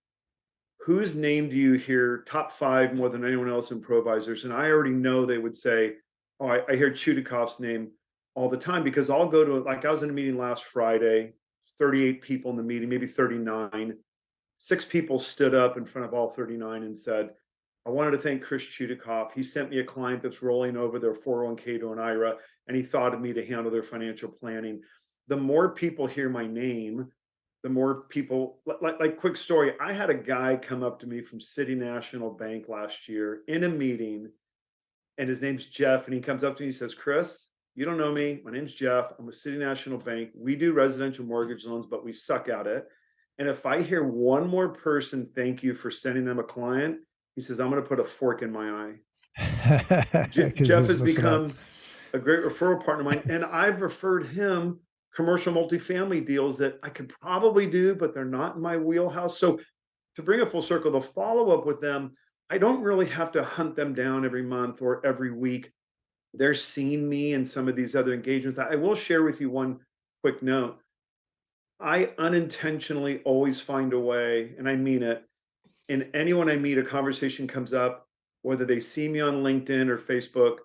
whose name do you hear top 5 more than anyone else in provisors? And I already know they would say, oh, I hear Chudacoff's name all the time, because I'll go to, like I was in a meeting last Friday, 38 people in the meeting, maybe 39. 6 people stood up in front of all 39 and said, I wanted to thank Chris Chudacoff. He sent me a client that's rolling over their 401k to an IRA, and he thought of me to handle their financial planning. The more people hear my name, the more people, like quick story. I had a guy come up to me from City National Bank last year in a meeting, and his name's Jeff. And he comes up to me, he says, Chris, you don't know me. My name's Jeff. I'm with City National Bank. We do residential mortgage loans, but we suck at it. And if I hear one more person thank you for sending them a client, he says, I'm going to put a fork in my eye. Jeff has become a great referral partner of mine. And I've referred him commercial multifamily deals that I could probably do, but they're not in my wheelhouse. So to bring it full circle, the follow up with them, I don't really have to hunt them down every month or every week. They're seeing me in some of these other engagements. I will share with you one quick note. I unintentionally always find a way, and I mean it, and anyone I meet, a conversation comes up, whether they see me on LinkedIn or Facebook,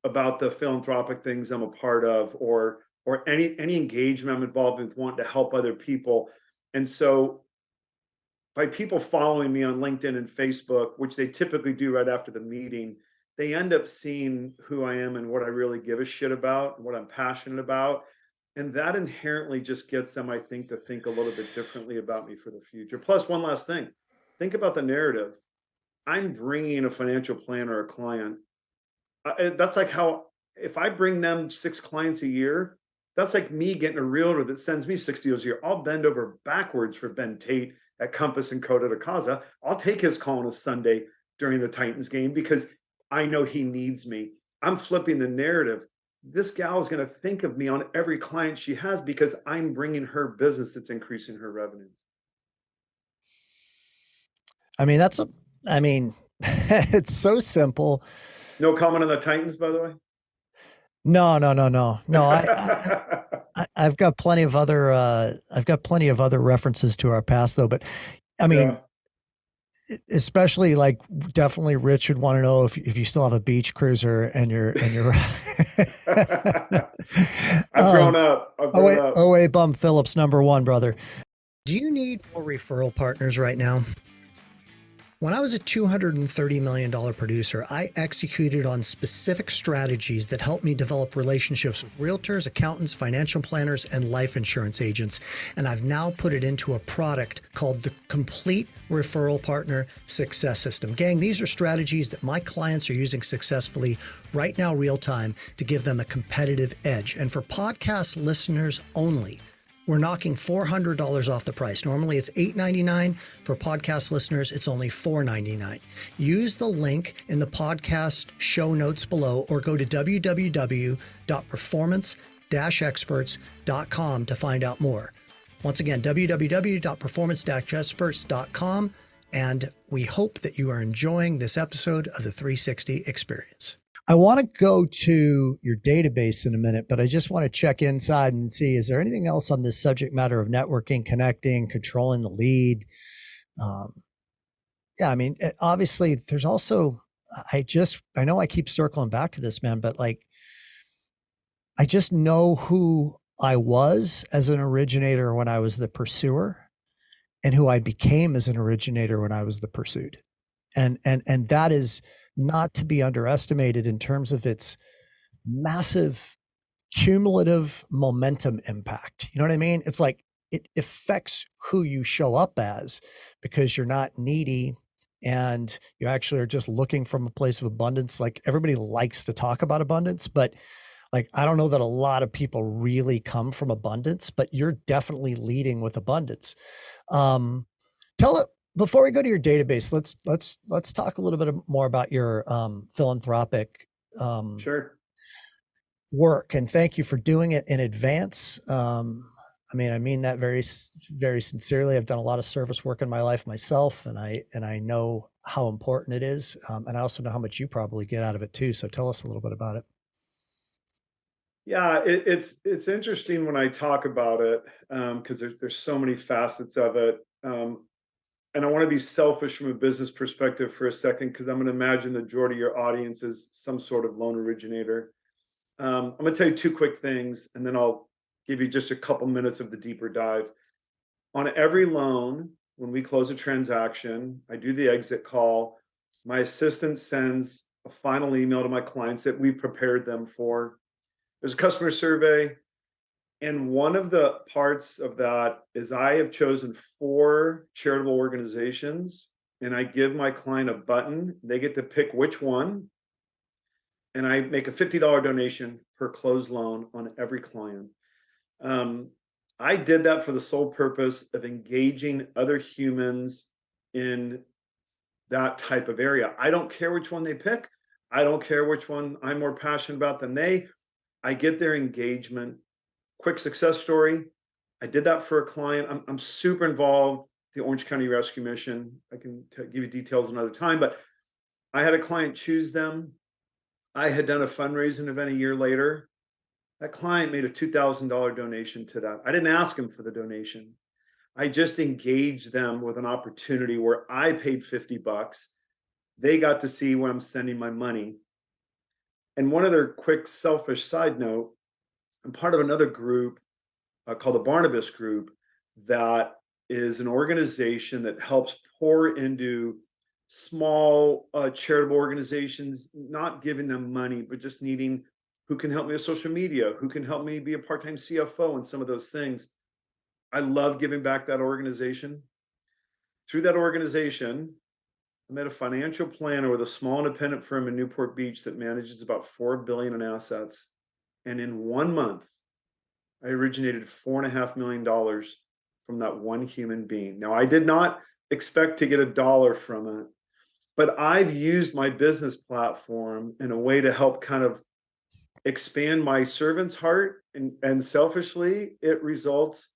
about the philanthropic things I'm a part of, or any engagement I'm involved with, wanting to help other people. And so by people following me on LinkedIn and Facebook, which they typically do right after the meeting, they end up seeing who I am and what I really give a shit about and what I'm passionate about. And that inherently just gets them, I think, to think a little bit differently about me for the future. Plus, one last thing, think about the narrative. I'm bringing a financial planner, a client. That's like how, if I bring them 6 clients a year, that's like me getting a realtor that sends me 6 deals a year. I'll bend over backwards for Ben Tate at Compass and Coda de Casa. I'll take his call on a Sunday during the Titans game because I know he needs me. I'm flipping the narrative. This gal is going to think of me on every client she has because I'm bringing her business that's increasing her revenues. I mean, it's so simple. No comment on the Titans, by the way. No. I've got plenty of other references to our past though, but I mean, especially like definitely Rich would want to know if you still have a beach cruiser and you're I've grown up. OA Bum Phillips, #1, brother. Do you need more referral partners right now? When I was a $230 million producer, I executed on specific strategies that helped me develop relationships with realtors, accountants, financial planners, and life insurance agents. And I've now put it into a product called the Complete Referral Partner Success System. Gang, these are strategies that my clients are using successfully right now, real time, to give them a competitive edge. And for podcast listeners only, we're knocking $400 off the price. Normally it's $899. For podcast listeners, it's only $499. Use the link in the podcast show notes below or go to www.performance-experts.com to find out more. Once again, www.performance-experts.com. And we hope that you are enjoying this episode of the 360 Experience. I want to go to your database in a minute, but I just want to check inside and see, is there anything else on this subject matter of networking, connecting, controlling the lead? I mean, obviously there's also, I know I keep circling back to this, man, but like, I just know who I was as an originator when I was the pursuer and who I became as an originator when I was the pursued. And that is not to be underestimated in terms of its massive cumulative momentum impact. You know what I mean? It's like it affects who you show up as because you're not needy and you actually are just looking from a place of abundance. Like everybody likes to talk about abundance, but like, I don't know that a lot of people really come from abundance, but you're definitely leading with abundance. Before we go to your database, let's talk a little bit more about your philanthropic Sure. work, and thank you for doing it in advance. I mean that very, very sincerely. I've done a lot of service work in my life myself, and I know how important it is, and I also know how much you probably get out of it too. So tell us a little bit about it. Yeah, it's interesting when I talk about it because there's so many facets of it. And I want to be selfish from a business perspective for a second, because I'm going to imagine the majority of your audience is some sort of loan originator. I'm going to tell you two quick things, and then I'll give you just a couple minutes of the deeper dive. On every loan, when we close a transaction, I do the exit call. My assistant sends a final email to my clients that we prepared them for. There's a customer survey. And one of the parts of that is I have chosen 4 charitable organizations, and I give my client a button. They get to pick which one. And I make a $50 donation per closed loan on every client. I did that for the sole purpose of engaging other humans in that type of area. I don't care which one they pick. I don't care which one I'm more passionate about than they. I get their engagement. Quick success story. I did that for a client. I'm super involved. The Orange County Rescue Mission. I can give you details another time, but I had a client choose them. I had done a fundraising event a year later. That client made a $2,000 donation to that. I didn't ask him for the donation. I just engaged them with an opportunity where I paid $50. They got to see where I'm sending my money. And one other quick selfish side note, I'm part of another group called the Barnabas Group that is an organization that helps pour into small charitable organizations, not giving them money, but just needing who can help me with social media, who can help me be a part-time CFO and some of those things. I love giving back that organization. Through that organization, I met a financial planner with a small independent firm in Newport Beach that manages about $4 billion in assets. And in 1 month, I originated $4.5 million from that one human being. Now, I did not expect to get $1 from it, but I've used my business platform in a way to help kind of expand my servant's heart, and selfishly, it results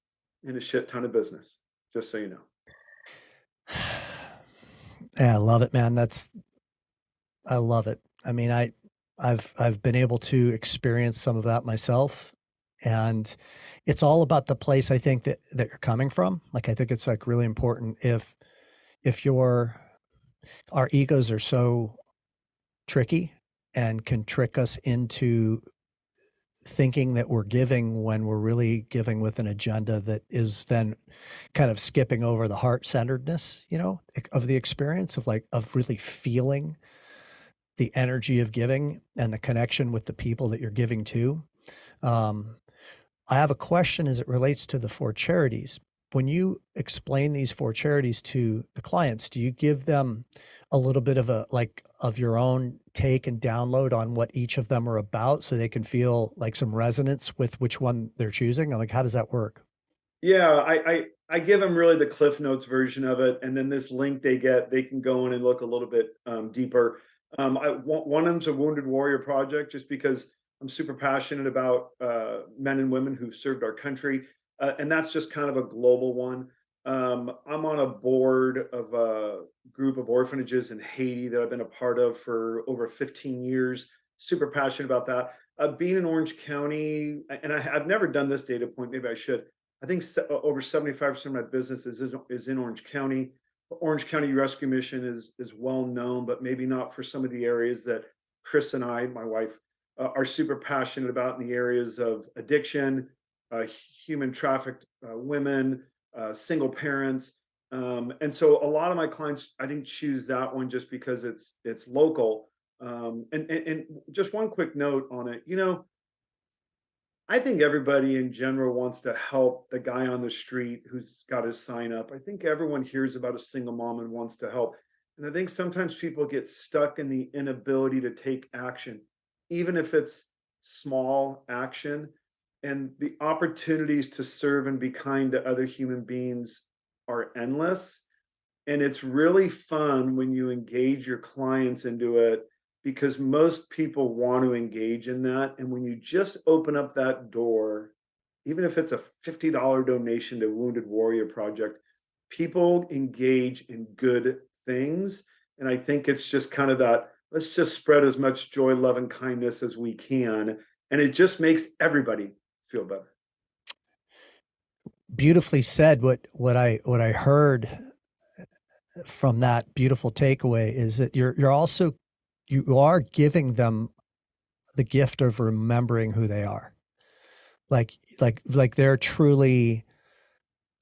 in a shit ton of business, just so you know. Yeah, I love it, man. I love it. I mean, I've been able to experience some of that myself, and it's all about the place I think that you're coming from. Like, I think it's like really important if our egos are so tricky and can trick us into thinking that we're giving when we're really giving with an agenda that is then kind of skipping over the heart-centeredness, of the experience of really feeling the energy of giving and the connection with the people that you're giving to. Um, I have a question as it relates to the four charities. When you explain these four charities to the clients, do you give them a little bit of of your own take and download on what each of them are about so they can feel like some resonance with which one they're choosing? Like, how does that work? Yeah, I give them really the Cliff Notes version of it, and then this link they get, they can go in and look a little bit deeper. One of them's a Wounded Warrior Project, just because I'm super passionate about men and women who've served our country, and that's just kind of a global one. I'm on a board of a group of orphanages in Haiti that I've been a part of for over 15 years. Super passionate about that. Being in Orange County, and I've never done this data point, maybe I should. I think over 75% of my business is in Orange County. The Orange County Rescue Mission is well known, but maybe not for some of the areas that Chris and I, my wife, are super passionate about, in the areas of addiction, uh, human trafficked women, single parents. And so a lot of my clients, I think, choose that one just because it's local. And just one quick note on it, I think everybody in general wants to help the guy on the street who's got his sign up. I think everyone hears about a single mom and wants to help. And I think sometimes people get stuck in the inability to take action, even if it's small action. And the opportunities to serve and be kind to other human beings are endless. And it's really fun when you engage your clients into it, because most people want to engage in that. And when you just open up that door, even if it's a $50 donation to Wounded Warrior Project, people engage in good things. And I think it's just kind of that, let's just spread as much joy, love, and kindness as we can. And it just makes everybody feel better. Beautifully said. What I heard from that beautiful takeaway is that you are giving them the gift of remembering who they are. Like they're truly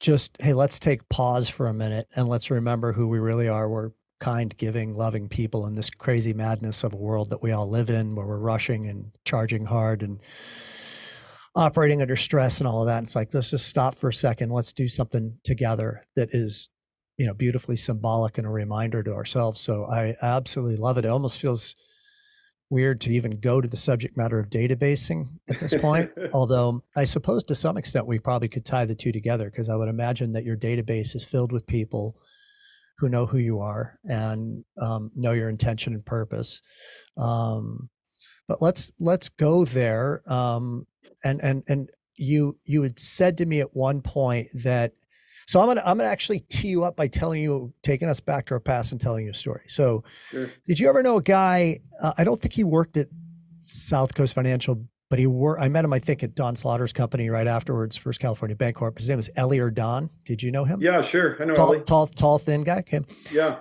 just, hey, let's take pause for a minute and let's remember who we really are. We're kind, giving, loving people in this crazy madness of a world that we all live in, where we're rushing and charging hard and operating under stress and all of that. It's like, let's just stop for a second. Let's do something together that is, beautifully symbolic and a reminder to ourselves. So I absolutely love it. It almost feels weird to even go to the subject matter of databasing at this point. Although I suppose to some extent we probably could tie the two together, because I would imagine that your database is filled with people who know who you are and know your intention and purpose. But let's go there. And you had said to me at one point that, so I'm gonna actually tee you up by taking us back to our past and telling you a story. So, Sure. did you ever know a guy? I don't think he worked at South Coast Financial, but I met him, I think, at Don Slaughter's company right afterwards, First California Bancorp. His name was Ellie or Don. Did you know him? Yeah, sure. I know Ellie. Tall, thin guy. Okay. Yeah.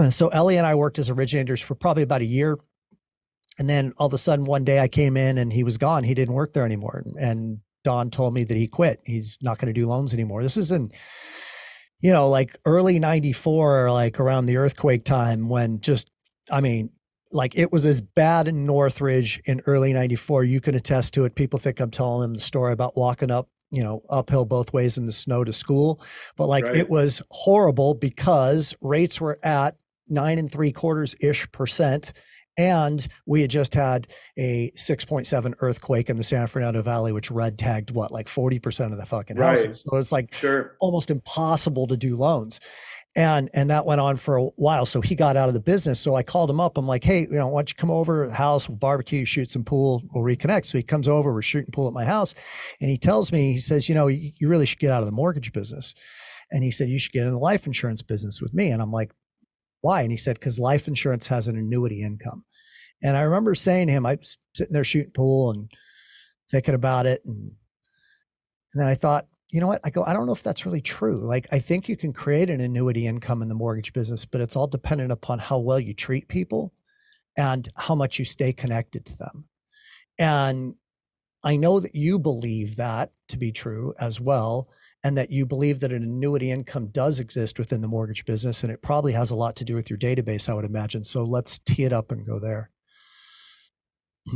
So Ellie and I worked as originators for probably about a year. And then all of a sudden one day I came in and he was gone. He didn't work there anymore. And Don told me that he quit. He's not going to do loans anymore. This is in, like early 94, like around the earthquake time, when like it was as bad in Northridge in early 94. You can attest to it. People think I'm telling them the story about walking up, uphill both ways in the snow to school. But like, Right. It was horrible because rates were at 9.75%. And we had just had a 6.7 earthquake in the San Fernando Valley, which red tagged like 40% of the fucking houses. So it's like Sure. almost impossible to do loans. And that went on for a while. So he got out of the business. So I called him up. I'm like, hey, why don't you come over to the house? We'll barbecue, shoot some pool, we'll reconnect. So he comes over, we're shooting pool at my house. And he tells me, he says, you really should get out of the mortgage business. And he said, you should get in the life insurance business with me. And I'm like, why? And he said, because life insurance has an annuity income. And I remember saying to him, I was sitting there shooting pool and thinking about it. And then I thought, you know what? I go, I don't know if that's really true. Like, I think you can create an annuity income in the mortgage business, but it's all dependent upon how well you treat people and how much you stay connected to them. And I know that you believe that to be true as well, and that you believe that an annuity income does exist within the mortgage business. And it probably has a lot to do with your database, I would imagine. So let's tee it up and go there.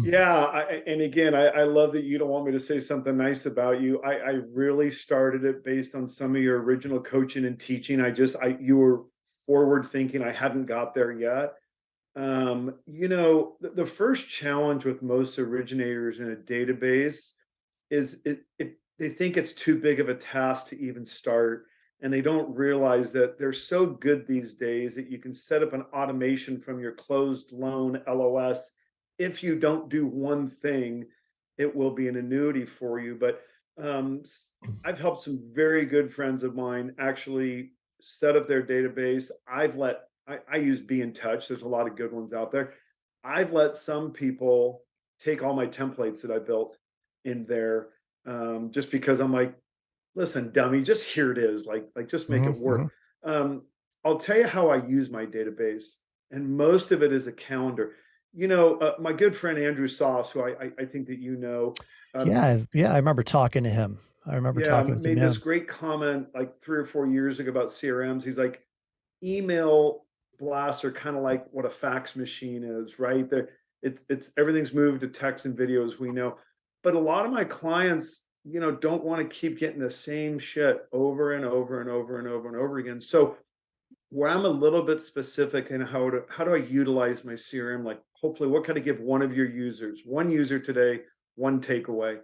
Yeah, and again, I love that you don't want me to say something nice about you. I really started it based on some of your original coaching and teaching. You were forward thinking. I hadn't got there yet. The first challenge with most originators in a database is they think it's too big of a task to even start, and they don't realize that they're so good these days that you can set up an automation from your closed loan LOS. If you don't do one thing, it will be an annuity for you. But I've helped some very good friends of mine actually set up their database. I use Be in Touch. There's a lot of good ones out there. I've let some people take all my templates that I built in there, just because I'm like, listen, dummy, just here it is. Like just make it work. I'll tell you how I use my database, and most of it is a calendar. My good friend Andrew Sauce, who I think that Yeah, I remember talking to him. made this great comment like 3 or 4 years ago about CRMs. He's like, email blasts are kind of like what a fax machine is, right? It's everything's moved to text and videos, we know. But a lot of my clients, don't want to keep getting the same shit over and over and over and over and over again. So where I'm a little bit specific in how do I utilize my CRM, like hopefully what can I give one of your users, one user today, one takeaway. Let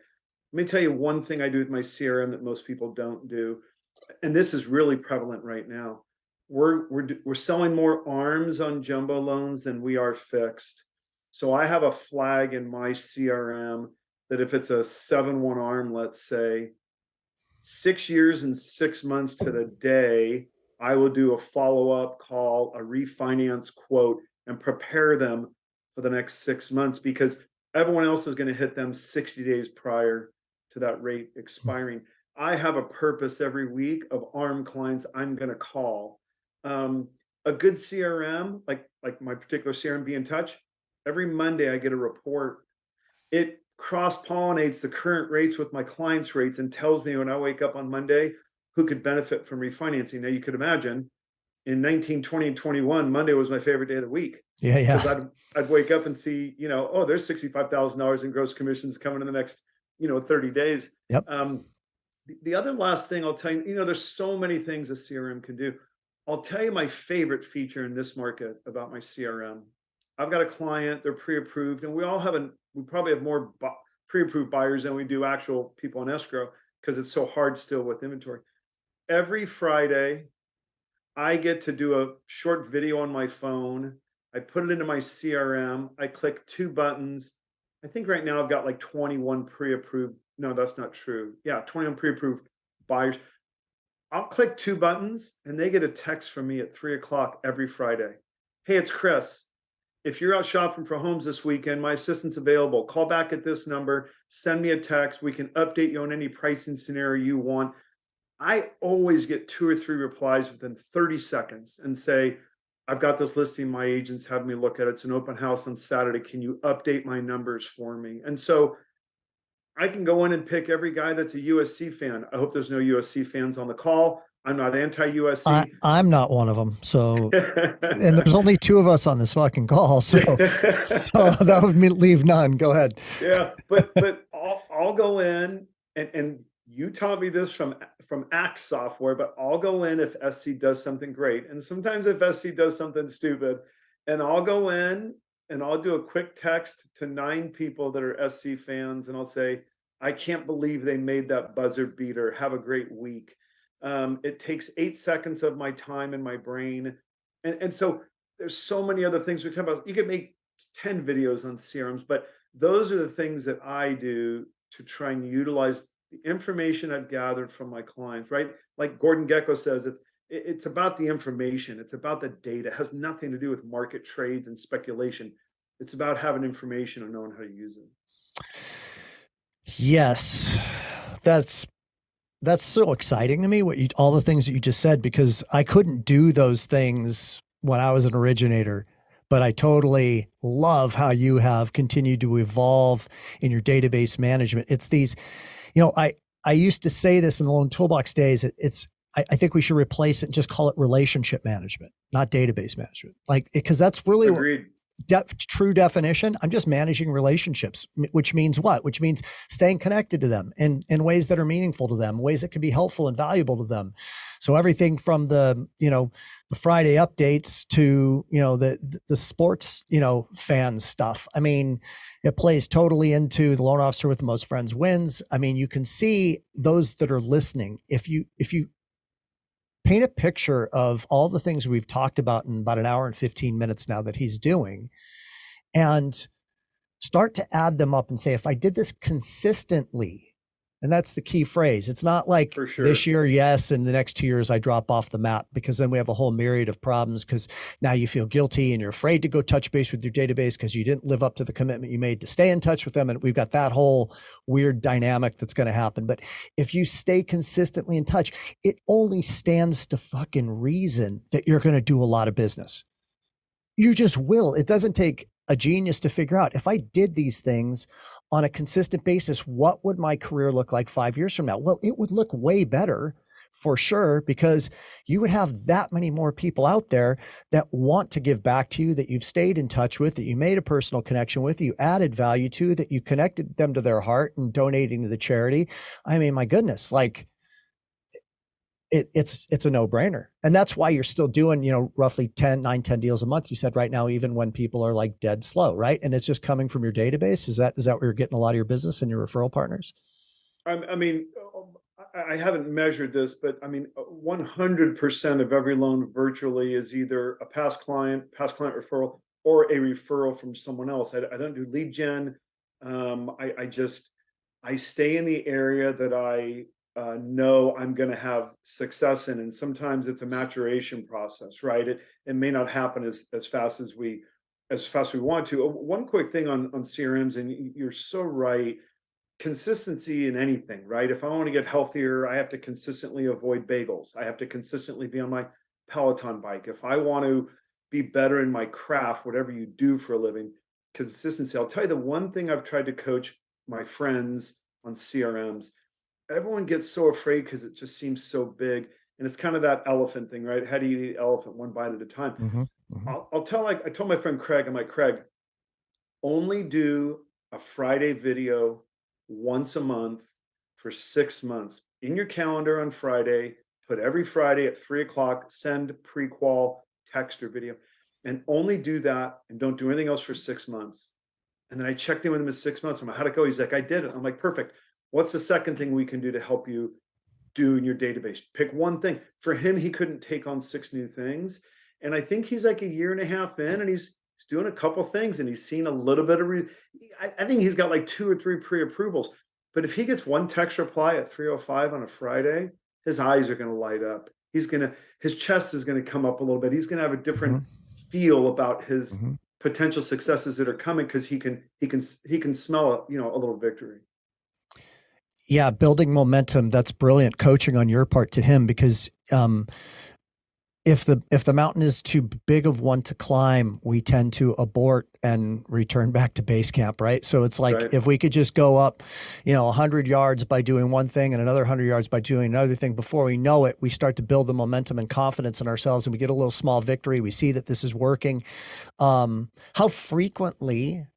me tell you one thing I do with my CRM that most people don't do, and this is really prevalent right now. We're selling more ARMs on jumbo loans than we are fixed. So I have a flag in my CRM that if it's a 7-1 ARM, let's say, 6 years and 6 months to the day, I will do a follow-up call, a refinance quote, and prepare them for the next 6 months, because everyone else is going to hit them 60 days prior to that rate expiring. I have a purpose every week of ARM clients I'm going to call. A good CRM, like my particular CRM, Be in Touch, every Monday I get a report. It cross-pollinates the current rates with my clients' rates and tells me when I wake up on Monday who could benefit from refinancing. Now you could imagine in 19, 20, and 21, Monday was my favorite day of the week. Yeah. Because I'd wake up and see, there's $65,000 in gross commissions coming in the next, 30 days. Yep. The other last thing I'll tell you, there's so many things a CRM can do. I'll tell you my favorite feature in this market about my CRM. I've got a client, they're pre-approved, and we probably have more pre-approved buyers than we do actual people in escrow, because it's so hard still with inventory. Every Friday, I get to do a short video on my phone. I put it into my CRM. I click 2 buttons. I think right now I've got like 21 pre-approved. No, that's not true. Yeah, 21 pre-approved buyers. I'll click 2 buttons and they get a text from me at 3:00 every Friday. Hey, it's Chris. If you're out shopping for homes this weekend, my assistant's available. Call back at this number, send me a text. We can update you on any pricing scenario you want. I always get 2 or 3 replies within 30 seconds and say, I've got this listing. My agents have me look at it. It's an open house on Saturday. Can you update my numbers for me? And so I can go in and pick every guy that's a USC fan. I hope there's no USC fans on the call. I'm not anti-USC. I'm not one of them. So, and there's only 2 of us on this fucking call. So that would leave none. Go ahead. Yeah, but I'll go in and you taught me this from Act software, but I'll go in if SC does something great. And sometimes if SC does something stupid, and I'll go in and I'll do a quick text to 9 people that are SC fans. And I'll say, I can't believe they made that buzzer beater. Have a great week. It takes 8 seconds of my time in my brain. And so there's so many other things we talk about. You could make 10 videos on CRMs, but those are the things that I do to try and utilize the information I've gathered from my clients, right? Like Gordon Gecko says, it's about the information, it's about the data. It has nothing to do with market trades and speculation. It's about having information and knowing how to use it. Yes, that's so exciting to me. All the things that you just said, because I couldn't do those things when I was an originator, but I totally love how you have continued to evolve in your database management. It's these, I used to say this in the Loan Toolbox days. I think we should replace it and just call it relationship management, not database management. Because that's really Agreed. True definition. I'm just managing relationships, which means what? Which means staying connected to them in ways that are meaningful to them, ways that can be helpful and valuable to them. So everything from the Friday updates to, the sports, fan stuff. I mean, it plays totally into the loan officer with the most friends wins. I mean, you can see those that are listening. If you paint a picture of all the things we've talked about in about an hour and 15 minutes now that he's doing, and start to add them up and say, if I did this consistently, and that's the key phrase. It's not like this year, yes, and the next 2 years I drop off the map, because then we have a whole myriad of problems, because now you feel guilty and you're afraid to go touch base with your database because you didn't live up to the commitment you made to stay in touch with them. And we've got that whole weird dynamic that's going to happen. But if you stay consistently in touch, it only stands to fucking reason that you're going to do a lot of business. You just will. It doesn't take a genius to figure out, if I did these things on a consistent basis, what would my career look like 5 years from now? Well, it would look way better for sure, because you would have that many more people out there that want to give back to you, that you've stayed in touch with, that you made a personal connection with, you added value to, that you connected them to their heart and donating to the charity. I mean, my goodness, it's a no-brainer. And that's why you're still doing, roughly 10 deals a month. You said right now, even when people are like dead slow, right? And it's just coming from your database. Is that where you're getting a lot of your business and your referral partners? I mean, I haven't measured this, but I mean, 100% of every loan virtually is either a past client referral, or a referral from someone else. I don't do lead gen. I stay in the area that I know I'm going to have success in. And sometimes it's a maturation process, right? It may not happen as fast as we want to. One quick thing on CRMs, and you're so right. Consistency in anything, right? If I want to get healthier, I have to consistently avoid bagels. I have to consistently be on my Peloton bike. If I want to be better in my craft, whatever you do for a living, consistency. I'll tell you the one thing I've tried to coach my friends on CRMs. Everyone gets so afraid because it just seems so big. And it's kind of that elephant thing, right? How do you eat elephant one bite at a time? Mm-hmm, mm-hmm. I told my friend Craig, I'm like, Craig, only do a Friday video once a month for 6 months in your calendar on Friday. Put every Friday at 3:00, send pre-qual text or video, and only do that, and don't do anything else for 6 months. And then I checked in with him in 6 months. I'm like, how'd it go? He's like, I did it. I'm like, perfect. What's the second thing we can do to help you do in your database? Pick one thing. For him, he couldn't take on 6 new things. And I think he's like a year and a half in, and he's doing a couple things, and he's seen a little bit of, I think he's got like 2 or 3 pre-approvals. But if he gets one text reply at 3:05 on a Friday, his eyes are going to light up. His chest is going to come up a little bit. He's going to have a different feel about his potential successes that are coming, because he can smell a little victory. Yeah, building momentum. That's brilliant coaching on your part to him, because if the mountain is too big of one to climb, we tend to abort and return back to base camp, right? So it's like, right, if we could just go up, 100 yards by doing one thing and another 100 yards by doing another thing, before we know it, we start to build the momentum and confidence in ourselves, and we get a little small victory. We see that this is working. How frequently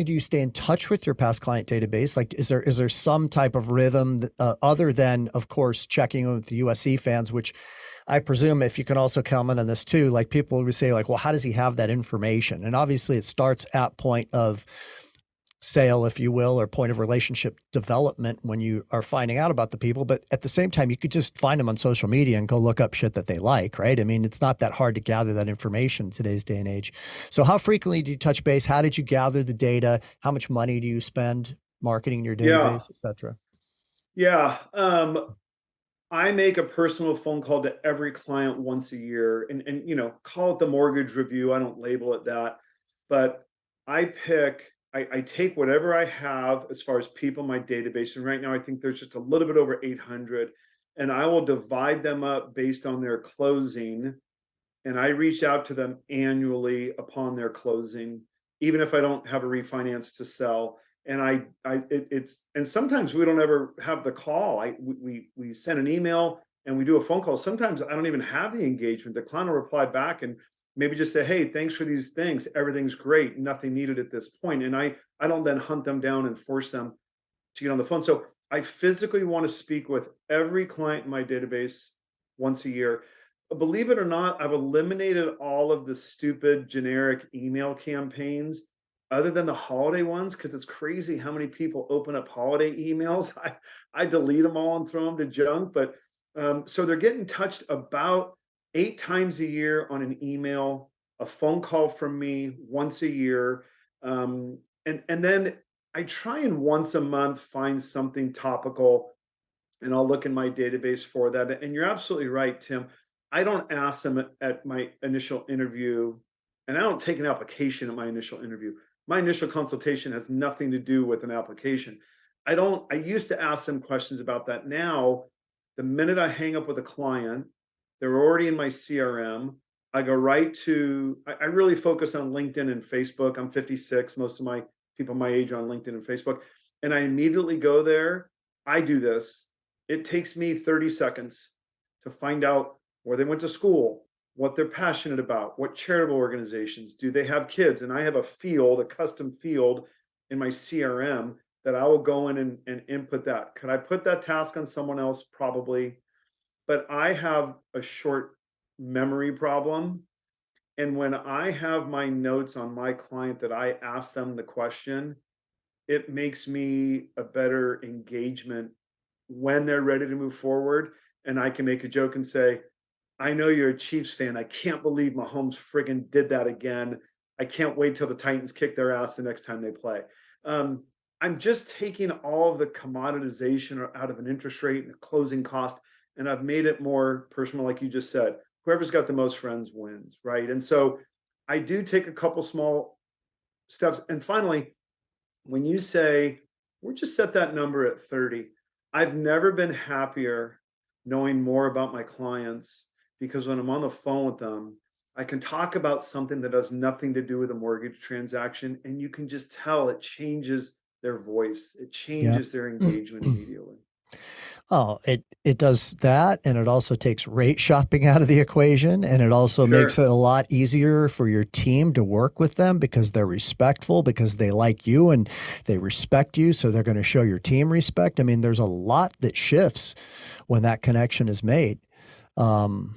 do you stay in touch with your past client database? Like, is there some type of rhythm other than, of course, checking with the USC fans, which I presume, if you can also comment on this too, like people would say like, well, how does he have that information? And obviously it starts at point of sale, if you will, or point of relationship development when you are finding out about the people. But at the same time, you could just find them on social media and go look up shit that they like, right? I mean, it's not that hard to gather that information in today's day and age. So how frequently do you touch base? How did you gather the data? How much money do you spend marketing your Yeah. database, et cetera? Yeah. I make a personal phone call to every client once a year, and call it the mortgage review. I don't label it that, but I take whatever I have as far as people in my database, and right now I think there's just a little bit over 800, and I will divide them up based on their closing, and I reach out to them annually upon their closing, even if I don't have a refinance to sell. And and sometimes we don't ever have the call. We send an email and we do a phone call. Sometimes I don't even have the engagement. The client will reply back and maybe just say, "Hey, thanks for these things. Everything's great. Nothing needed at this point." And I don't then hunt them down and force them to get on the phone. So I physically want to speak with every client in my database once a year. Believe it or not, I've eliminated all of the stupid generic email campaigns other than the holiday ones, because it's crazy how many people open up holiday emails. I delete them all and throw them to junk. But so they're getting touched about 8 times a year on an email, a phone call from me once a year. And then I try and once a month find something topical, and I'll look in my database for that. And you're absolutely right, Tim. I don't ask them at my initial interview, and I don't take an application at my initial interview. My initial consultation has nothing to do with an application. I used to ask them questions about that. Now, the minute I hang up with a client, they're already in my CRM. I go right to, I really focus on LinkedIn and Facebook. I'm 56. Most of my people my age are on LinkedIn and Facebook. And I immediately go there. I do this. It takes me 30 seconds to find out where they went to school, what they're passionate about, what charitable organizations, do they have kids? And I have a custom field in my CRM that I will go in and input that. Could I put that task on someone else? Probably. But I have a short memory problem. And when I have my notes on my client that I ask them the question, it makes me a better engagement when they're ready to move forward. And I can make a joke and say, "I know you're a Chiefs fan. I can't believe Mahomes friggin' did that again. I can't wait till the Titans kick their ass the next time they play." I'm just taking all of the commoditization out of an interest rate and a closing cost, and I've made it more personal, like you just said. Whoever's got the most friends wins, right? And so I do take a couple small steps. And finally, when you say, we'll just set that number at 30, I've never been happier knowing more about my clients, because when I'm on the phone with them, I can talk about something that has nothing to do with a mortgage transaction, and you can just tell it changes their voice. It changes their engagement immediately. Oh, it does that, and it also takes rate shopping out of the equation, and it also makes it a lot easier for your team to work with them because they're respectful, because they like you and they respect you, so they're going to show your team respect. I mean, there's a lot that shifts when that connection is made. And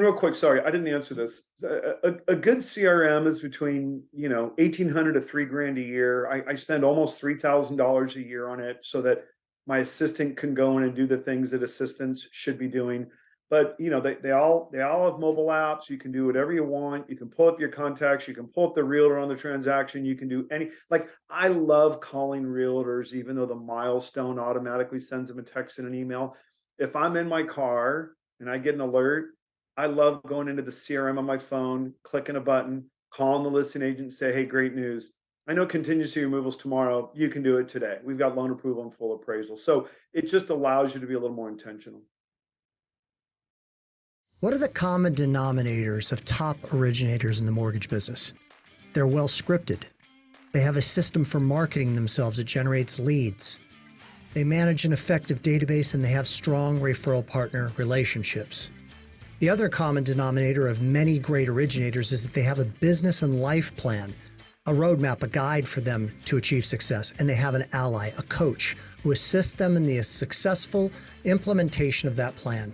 real quick, sorry, I didn't answer this. A good CRM is between 1,800 to $3,000 a year. I spend almost $3,000 a year on it so that my assistant can go in and do the things that assistants should be doing. But they all have mobile apps. You can do whatever you want. You can pull up your contacts. You can pull up the realtor on the transaction. You can do I love calling realtors, even though the milestone automatically sends them a text and an email. If I'm in my car and I get an alert, I love going into the CRM on my phone, clicking a button, calling the listing agent and say, "Hey, great news. I know contingency removals tomorrow. You can do it today. We've got loan approval and full appraisal." So it just allows you to be a little more intentional. What are the common denominators of top originators in the mortgage business? They're well scripted. They have a system for marketing themselves that generates leads. They manage an effective database, and they have strong referral partner relationships. The other common denominator of many great originators is that they have a business and life plan, a roadmap, a guide for them to achieve success, and they have an ally, a coach, who assists them in the successful implementation of that plan.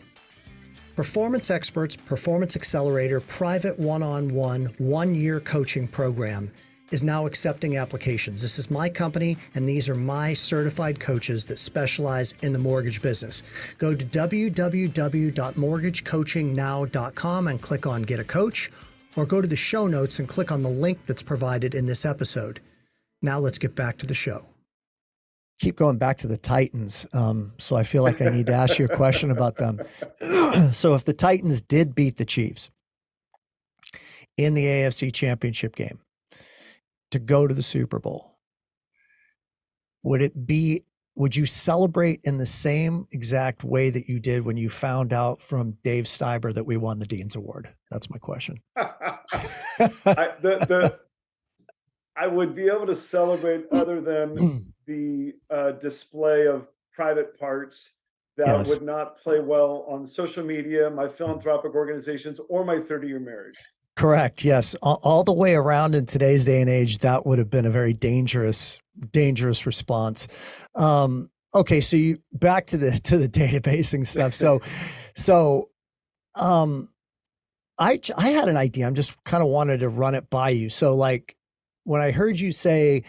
Performance Experts Performance Accelerator private one-on-one 1-year coaching program is now accepting applications. This is my company, and these are my certified coaches that specialize in the mortgage business. Go to www.mortgagecoachingnow.com and click on Get a Coach, or go to the show notes and click on the link that's provided in this episode. Now let's get back to the show. Keep going back to the Titans. So I feel like I need to ask you a question about them. So if the Titans did beat the Chiefs in the AFC Championship game to go to the Super Bowl, would you celebrate in the same exact way that you did when you found out from Dave Steiber that we won the Dean's Award? That's my question. I would be able to celebrate other than the display of private parts that would not play well on social media, my philanthropic organizations, or my 30-year marriage. Correct. Yes. All the way around in today's day and age, that would have been a very dangerous response. Okay. So you back to the databasing stuff. So I had an idea. I'm just kind of wanted to run it by you. So like when I heard you say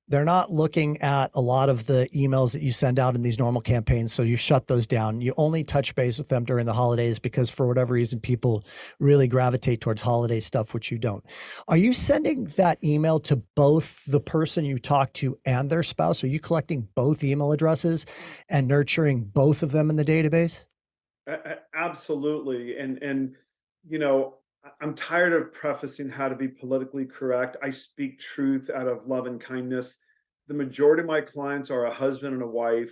they're not looking at a lot of the emails that you send out in these normal campaigns, so you shut those down. You only touch base with them during the holidays because for whatever reason, people really gravitate towards holiday stuff, which you don't. Are you sending that email to both the person you talk to and their spouse? Are you collecting both email addresses and nurturing both of them in the database? Absolutely. And you know, I'm tired of prefacing how to be politically correct. I speak truth out of love and kindness. The majority of my clients are a husband and a wife.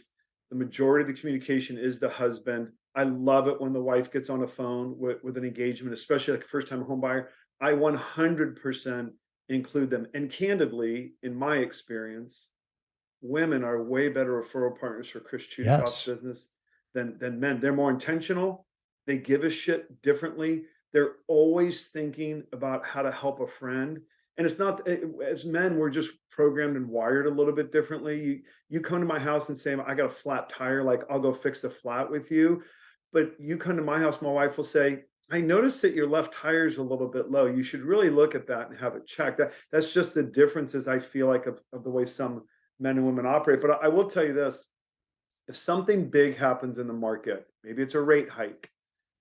The majority of the communication is the husband. I love it when the wife gets on the phone with an engagement, especially like a first-time home buyer. I 100% include them. And candidly, in my experience, women are way better referral partners for Chris Chudacoff's business than men. They're more intentional. They give a shit differently. They're always thinking about how to help a friend. And it's not, as men, we're just programmed and wired a little bit differently. You come to my house and say, I got a flat tire, like I'll go fix the flat with you. But you come to my house, my wife will say, I noticed that your left tire is a little bit low. You should really look at that and have it checked. That's just the differences, I feel like, of the way some men and women operate. But I will tell you this, if something big happens in the market, maybe it's a rate hike,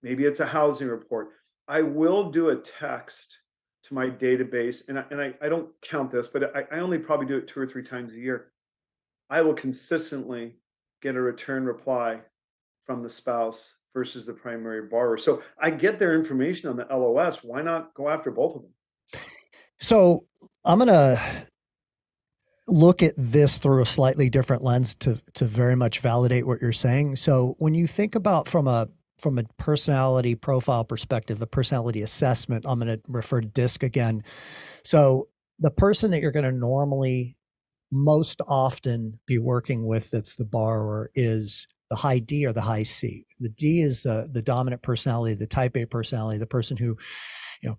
maybe it's a housing report, I will do a text to my database, and I don't count this, but I only probably do it 2 or 3 times a year. I will consistently get a return reply from the spouse versus the primary borrower. So I get their information on the LOS. Why not go after both of them? So I'm going to look at this through a slightly different lens to very much validate what you're saying. So when you think about from a personality profile perspective, a personality assessment, I'm going to refer to DISC again. So the person that you're going to normally most often be working with that's the borrower is the high D or the high C. The D is the dominant personality, the type A personality, the person who,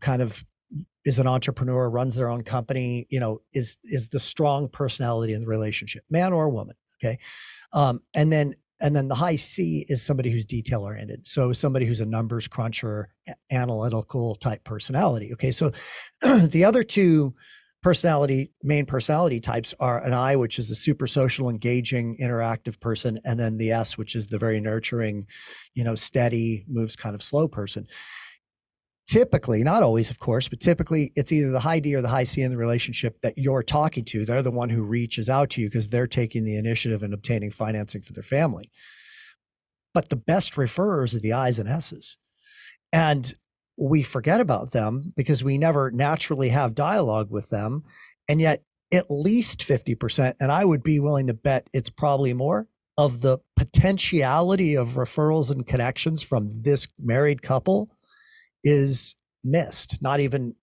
kind of is an entrepreneur, runs their own company, is the strong personality in the relationship, man or woman. Okay. And then the high C is somebody who's detail oriented. So somebody who's a numbers cruncher, analytical type personality. Okay. So the other two main personality types are an I, which is a super social, engaging, interactive person. And then the S, which is the very nurturing, steady, moves kind of slow person. Typically, not always, of course, but typically it's either the high D or the high C in the relationship that you're talking to. They're the one who reaches out to you because they're taking the initiative and obtaining financing for their family. But the best referrers are the I's and S's. And we forget about them because we never naturally have dialogue with them. And yet at least 50%, and I would be willing to bet it's probably more, of the potentiality of referrals and connections from this married couple is missed, not even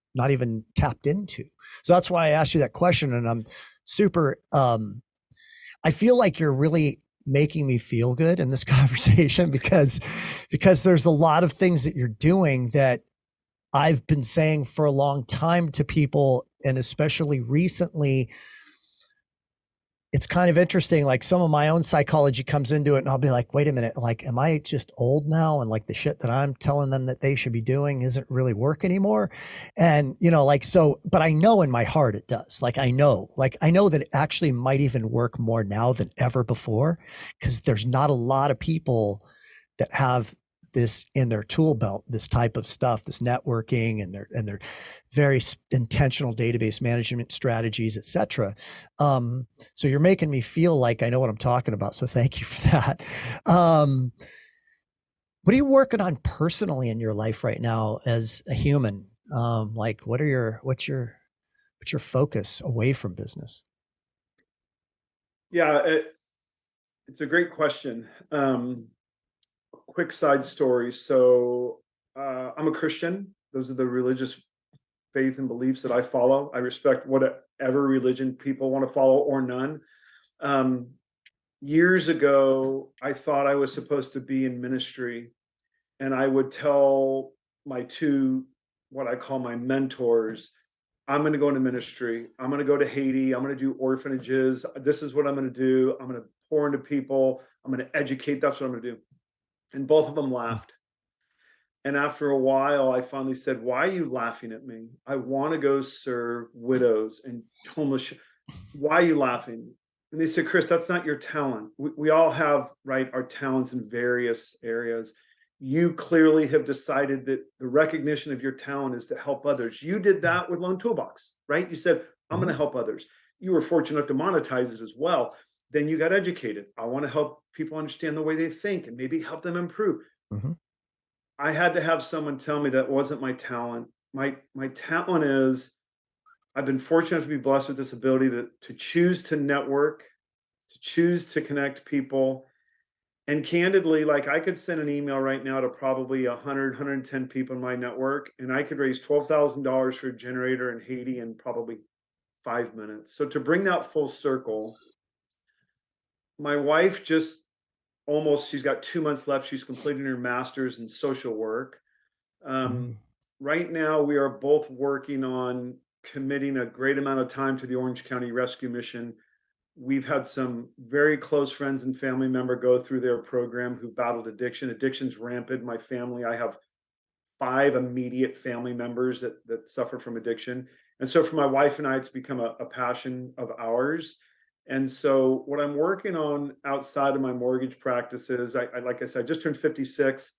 tapped into. So that's why I asked you that question. And I'm super, I feel like you're really making me feel good in this conversation because there's a lot of things that you're doing that I've been saying for a long time to people. And especially recently, it's kind of interesting. Like some of my own psychology comes into it and I'll be like, wait a minute, like, am I just old now? And like the shit that I'm telling them that they should be doing isn't really work anymore. And, like, so, but I know in my heart it does. Like, I know that it actually might even work more now than ever before, because there's not a lot of people that have this in their tool belt, this type of stuff, this networking and their very intentional database management strategies, et cetera. So you're making me feel like I know what I'm talking about. So thank you for that. What are you working on personally in your life right now as a human? Like what's your focus away from business? Yeah, it's a great question. Quick side story. So I'm a Christian. Those are the religious faith and beliefs that I follow. I respect whatever religion people want to follow or none. Years ago, I thought I was supposed to be in ministry, and I would tell my two, what I call my mentors, I'm going to go into ministry. I'm going to go to Haiti. I'm going to do orphanages. This is what I'm going to do. I'm going to pour into people. I'm going to educate. That's what I'm going to do. And both of them laughed. And after a while, I finally said, why are you laughing at me? I want to go serve widows and homeless. Why are you laughing? And they said, Chris, that's not your talent. We all have, right, our talents in various areas. You clearly have decided that the recognition of your talent is to help others. You did that with Loan Toolbox, right? You said, I'm going to help others. You were fortunate enough to monetize it as well. Then you got educated. I want to help people understand the way they think and maybe help them improve. Mm-hmm. I had to have someone tell me that wasn't my talent. My talent is, I've been fortunate to be blessed with this ability to choose to network, to choose to connect people. And candidly, like I could send an email right now to probably 100, 110 people in my network, and I could raise $12,000 for a generator in Haiti in probably 5 minutes. So to bring that full circle, my wife just she's got 2 months left. She's completing her master's in social work. Right now, we are both working on committing a great amount of time to the Orange County Rescue Mission. We've had some very close friends and family member go through their program who battled addiction. Addiction's rampant in my family. I have 5 immediate family members that suffer from addiction. And so for my wife and I, it's become a passion of ours. And so what I'm working on outside of my mortgage practices, I like I said, I just turned 56.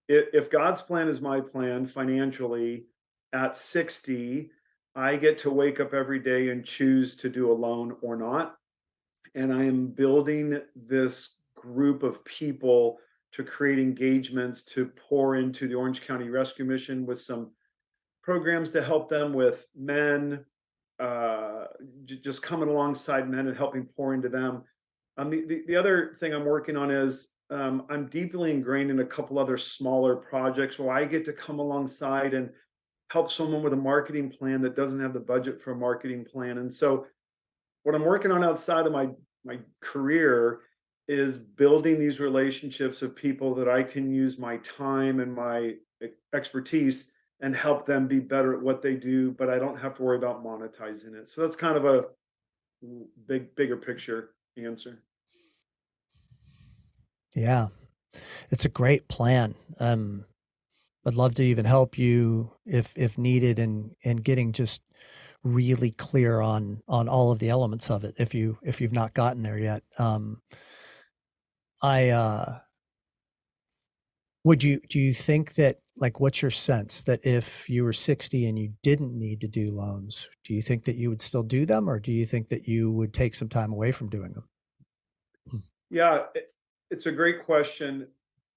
If God's plan is my plan financially, at 60, I get to wake up every day and choose to do a loan or not. And I am building this group of people to create engagements to pour into the Orange County Rescue Mission with some programs to help them with men, just coming alongside men and helping pour into them. The other thing I'm working on is I'm deeply ingrained in a couple other smaller projects where I get to come alongside and help someone with a marketing plan that doesn't have the budget for a marketing plan. And so what I'm working on outside of my career is building these relationships of people that I can use my time and my expertise and help them be better at what they do, but I don't have to worry about monetizing it. So that's kind of a bigger picture answer. Yeah, it's a great plan. I'd love to even help you if needed in getting just really clear on all of the elements of it if you've not gotten there yet. Do you think that, like, what's your sense that if you were 60 and you didn't need to do loans, do you think that you would still do them, or do you think that you would take some time away from doing them? Yeah, it's a great question.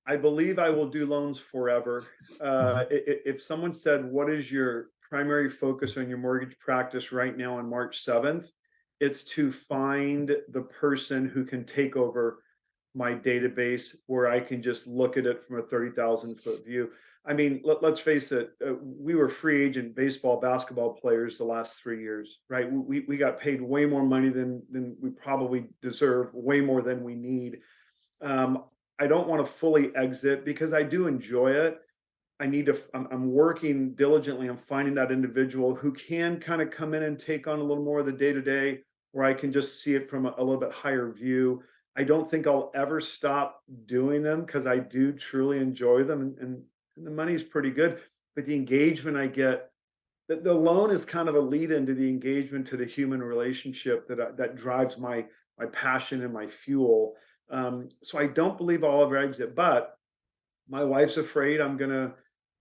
I believe I will do loans forever. If someone said, what is your primary focus on your mortgage practice right now on March 7th? It's to find the person who can take over my database where I can just look at it from a 30,000 foot view. I mean, let's face it, we were free agent baseball, basketball players the last 3 years, right? We got paid way more money than we probably deserve, way more than we need. I don't want to fully exit because I do enjoy it. I'm working diligently on finding that individual who can kind of come in and take on a little more of the day to day, where I can just see it from a little bit higher view. I don't think I'll ever stop doing them because I do truly enjoy them, and the money's pretty good. But the engagement I get, the loan is kind of a lead into the engagement to the human relationship that drives my passion and my fuel. So I don't believe I'll ever exit, but my wife's afraid I'm gonna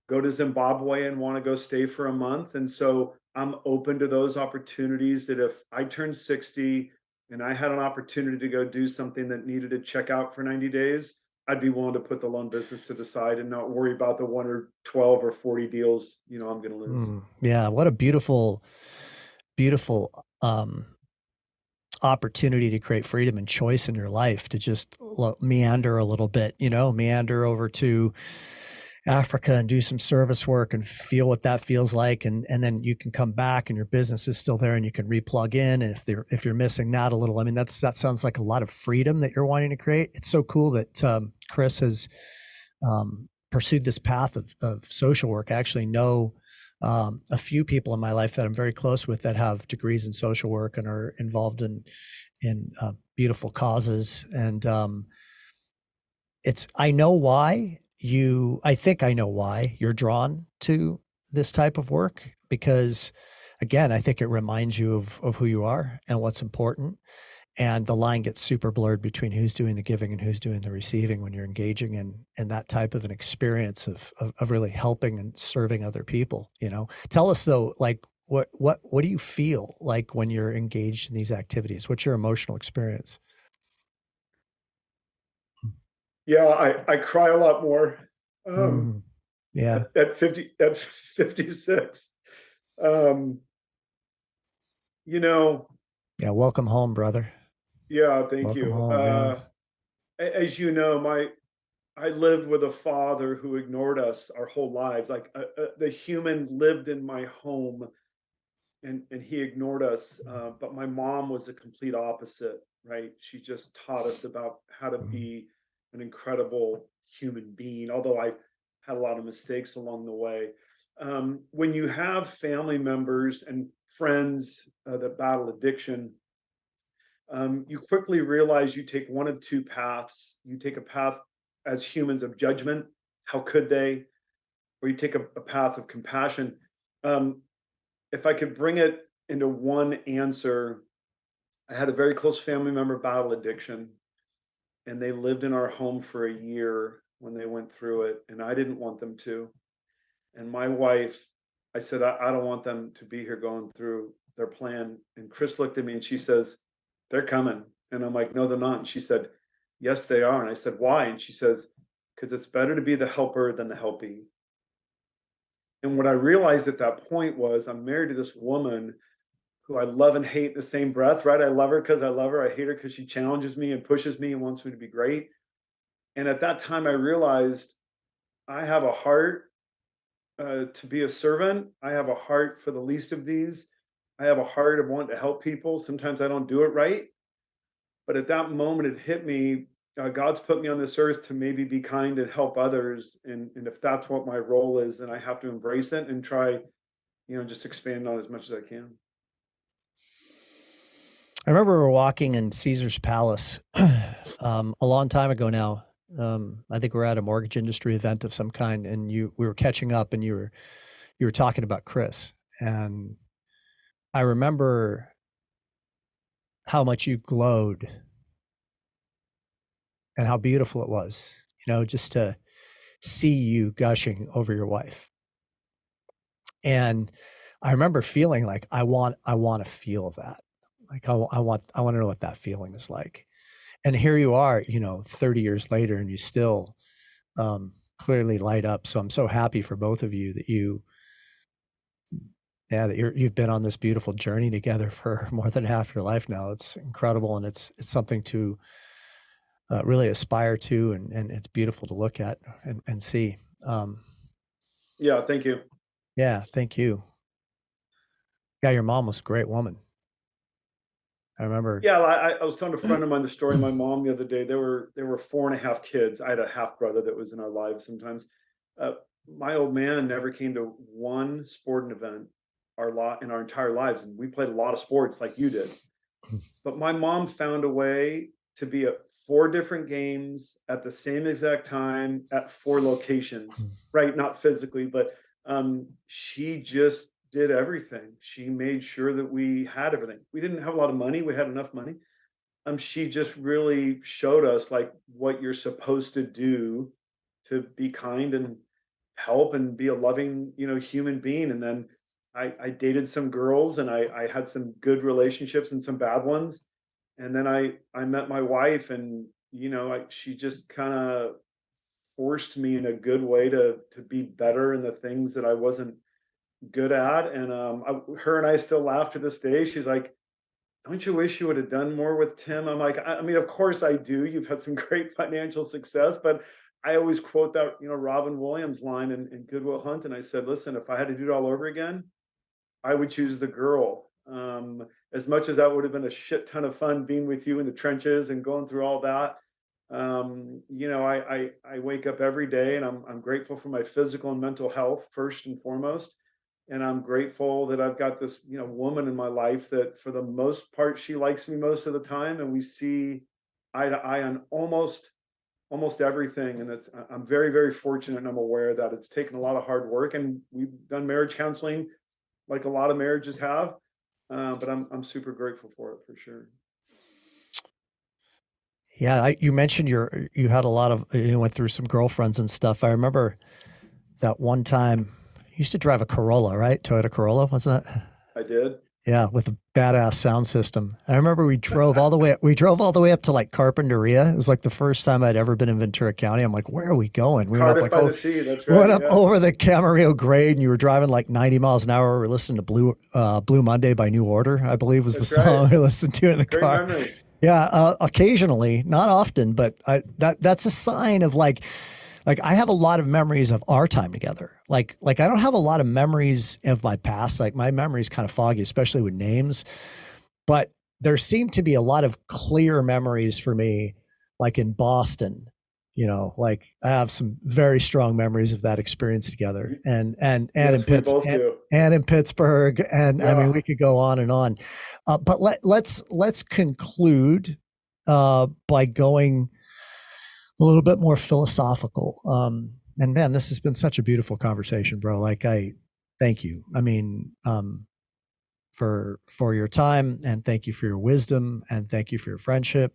go to Zimbabwe and want to go stay for a month. And so I'm open to those opportunities that if I turned 60 and I had an opportunity to go do something that needed to check out for 90 days, I'd be willing to put the loan business to the side and not worry about the 1 or 12 or 40 deals, I'm going to lose. Yeah, what a beautiful, beautiful opportunity to create freedom and choice in your life, to just meander a little bit, meander over to Africa and do some service work and feel what that feels like. And then you can come back and your business is still there and you can replug in. And if you're missing that a little, I mean, that sounds like a lot of freedom that you're wanting to create. It's so cool that Chris has pursued this path of social work. I actually know a few people in my life that I'm very close with that have degrees in social work and are involved in beautiful causes. And I think I know why you're drawn to this type of work, because again, I think it reminds you of who you are and what's important. And the line gets super blurred between who's doing the giving and who's doing the receiving when you're engaging in that type of an experience of really helping and serving other people. Tell us though, like what do you feel like when you're engaged in these activities? What's your emotional experience? Yeah, I cry a lot more. Yeah. At 56. Yeah. Welcome home, brother. Yeah, thank Welcome you. home. As you know, I lived with a father who ignored us our whole lives. Like the human lived in my home, and he ignored us. But my mom was the complete opposite, right? She just taught us about how to be an incredible human being. Although I had a lot of mistakes along the way. When you have family members and friends that battle addiction, you quickly realize you take one of two paths. You take a path as humans of judgment, how could they? Or you take a path of compassion. If I could bring it into one answer, I had a very close family member battle addiction, and they lived in our home for a year when they went through it, and I didn't want them to. And my wife, I said, I don't want them to be here going through their plan. And Chris looked at me and she says, they're coming. And I'm like, no, they're not. And she said, yes, they are. And I said, why? And she says, because it's better to be the helper than the helpee. And what I realized at that point was I'm married to this woman who I love and hate in the same breath, right? I love her because I love her. I hate her because she challenges me and pushes me and wants me to be great. And at that time, I realized I have a heart to be a servant. I have a heart for the least of these. I have a heart of wanting to help people. Sometimes I don't do it right. But at that moment, it hit me. God's put me on this earth to maybe be kind and help others. And if that's what my role is, then I have to embrace it and try, just expand on it as much as I can. I remember we were walking in Caesar's Palace a long time ago now. I think we were at a mortgage industry event of some kind, and we were catching up, and you were talking about Chris, and I remember how much you glowed and how beautiful it was, just to see you gushing over your wife. And I remember feeling like I want to feel that. Like I want to know what that feeling is like. And here you are, 30 years later, and you still clearly light up. So I'm so happy for both of you that you've been on this beautiful journey together for more than half your life now. It's incredible, and it's something to really aspire to, and it's beautiful to look at and see. Yeah, thank you. Yeah, thank you. Yeah, your mom was a great woman. I remember. Yeah, I was telling a friend of mine the story of my mom the other day. There were 4.5 kids. I had a half brother that was in our lives sometimes. My old man never came to one sporting event in our entire lives, and we played a lot of sports like you did. But my mom found a way to be at 4 different games at the same exact time at 4 locations, right? Not physically, but she just did everything. She made sure that we had everything. We didn't have a lot of money. We had enough money. She just really showed us like what you're supposed to do to be kind and help and be a loving, human being. And then I dated some girls and I had some good relationships and some bad ones. And then I met my wife and, she just kind of forced me in a good way to be better in the things that I wasn't good at. And her and I still laugh to this day. She's like, don't you wish you would have done more with Tim? I'm like, I mean, of course I do. You've had some great financial success, but I always quote that, Robin Williams line in Good Will Hunt. And I said, listen, if I had to do it all over again, I would choose the girl. As much as that would have been a shit ton of fun being with you in the trenches and going through all that. I wake up every day and I'm grateful for my physical and mental health first and foremost. And I'm grateful that I've got this, woman in my life that for the most part, she likes me most of the time. And we see eye to eye on almost everything. And I'm very, very fortunate and I'm aware that it's taken a lot of hard work and we've done marriage counseling like a lot of marriages have. But I'm super grateful for it for sure. Yeah, you mentioned you had a lot of you went through some girlfriends and stuff. I remember that one time you used to drive a Corolla, right? Toyota Corolla, wasn't that? I did. Yeah, with a badass sound system. I remember we drove all the way up to like Carpinteria. It was like the first time I'd ever been in Ventura County. I'm like, where are we going? We went up Cardiff like by the Sea. That's we went right. up Yeah. over the Camarillo grade and you were driving like 90 miles an hour. We were listening to Blue Monday by New Order, I believe was the That's song right. we listened to in the Great car. memory. Yeah, occasionally, not often, but that's a sign of like I have a lot of memories of our time together. Like I don't have a lot of memories of my past. Like my memory is kind of foggy, especially with names. But there seem to be a lot of clear memories for me, like in Boston. Like I have some very strong memories of that experience together, and Yes, in we both do. and in Pittsburgh, and I mean Yeah. we could go on and on. But let's conclude by going a little bit more philosophical. And man, this has been such a beautiful conversation, bro. Like I thank you. I mean, for your time, and thank you for your wisdom, and thank you for your friendship,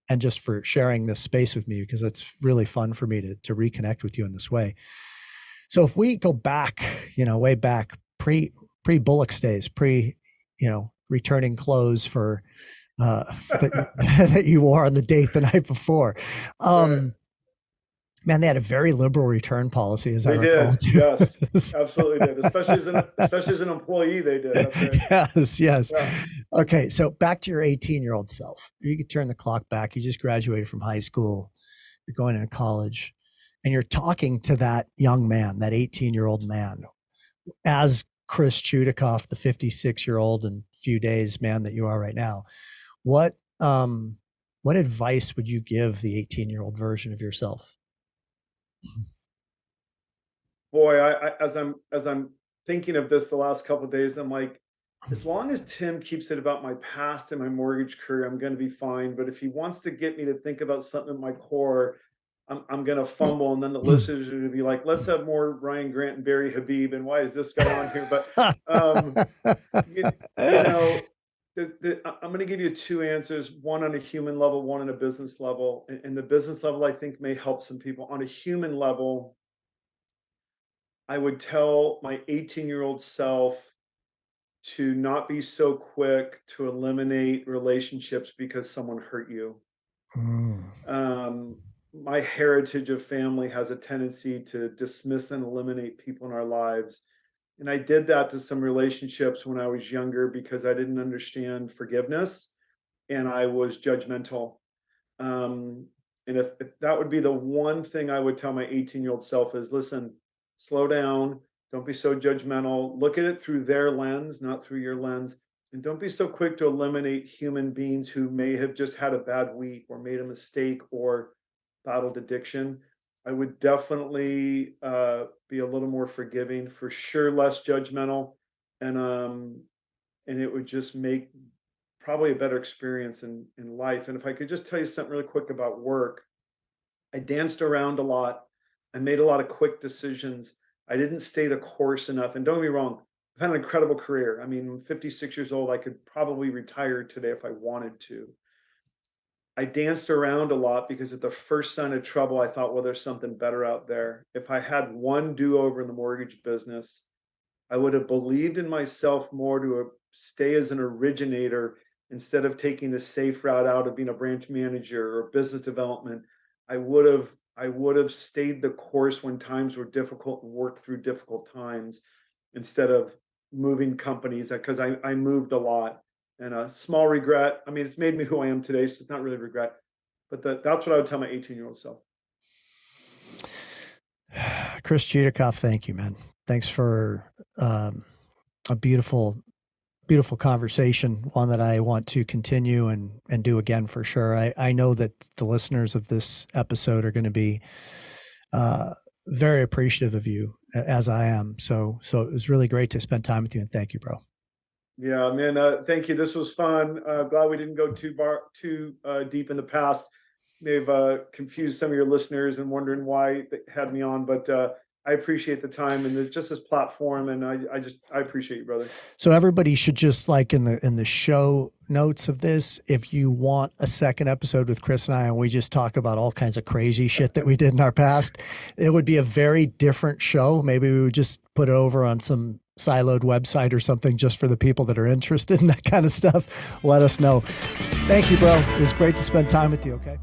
and just for sharing this space with me, because it's really fun for me to reconnect with you in this way. So if we go back, way back pre Bullocks days, returning clothes for that you wore on the date the night before. Right. Man, they had a very liberal return policy, as I They recall, did. too. Yes, absolutely did. Especially as an employee, they did. That's right. Yes. Yeah. Okay, so back to your 18-year-old self. You could turn the clock back. You just graduated from high school. You're going into college, and you're talking to that young man, that 18-year-old man, as Chris Chudacoff, the 56-year-old and few days man that you are right now. What what advice would you give the 18-year-old version of yourself? Boy, as I'm thinking of this the last couple of days, I'm like, as long as Tim keeps it about my past and my mortgage career, I'm going to be fine. But if he wants to get me to think about something at my core, I'm going to fumble, and then the listeners are going to be like, "Let's have more Ryan Grant and Barry Habib." And why is this guy on here? But you, you know, I'm going to give you two answers: one on a human level, one on a business level. And the business level, I think, may help some people. On a human level, I would tell my 18-year-old self to not be so quick to eliminate relationships because someone hurt you. Mm. My heritage of family has a tendency to dismiss and eliminate people in our lives. And I did that to some relationships when I was younger because I didn't understand forgiveness and I was judgmental. And if that would be the one thing I would tell my 18-year-old self is listen, slow down, don't be so judgmental, look at it through their lens, not through your lens. And don't be so quick to eliminate human beings who may have just had a bad week or made a mistake or battled addiction. I would definitely be a little more forgiving, for sure, less judgmental, and it would just make probably a better experience in life. And if I could just tell you something really quick about work, I danced around a lot. I made a lot of quick decisions. I didn't stay the course enough. And don't get me wrong, I've had an incredible career. I mean, I'm 56 years old. I could probably retire today if I wanted to. I danced around a lot because at the first sign of trouble, I thought, well, there's something better out there. If I had one do-over in the mortgage business, I would have believed in myself more to stay as an originator instead of taking the safe route out of being a branch manager or business development. I would have stayed the course when times were difficult and worked through difficult times instead of moving companies, because I moved a lot. And a small regret. I mean, it's made me who I am today, so it's not really regret. But that's what I would tell my 18-year-old self. Chris Chudacoff, thank you, man. Thanks for a beautiful conversation, one that I want to continue and do again for sure. I know that the listeners of this episode are going to be very appreciative of you, as I am. So it was really great to spend time with you, and thank you, bro. Yeah, man. Thank you. This was fun. Glad we didn't go too deep in the past. May have confused some of your listeners and wondering why they had me on, but I appreciate the time and just this platform, and I appreciate you, brother. So everybody should just, like, in the show notes of this, if you want a second episode with Chris and I, and we just talk about all kinds of crazy shit that we did in our past, it would be a very different show. Maybe we would just put it over on some siloed website or something just for the people that are interested in that kind of stuff. Let us know. Thank you, bro. It was great to spend time with you. Okay.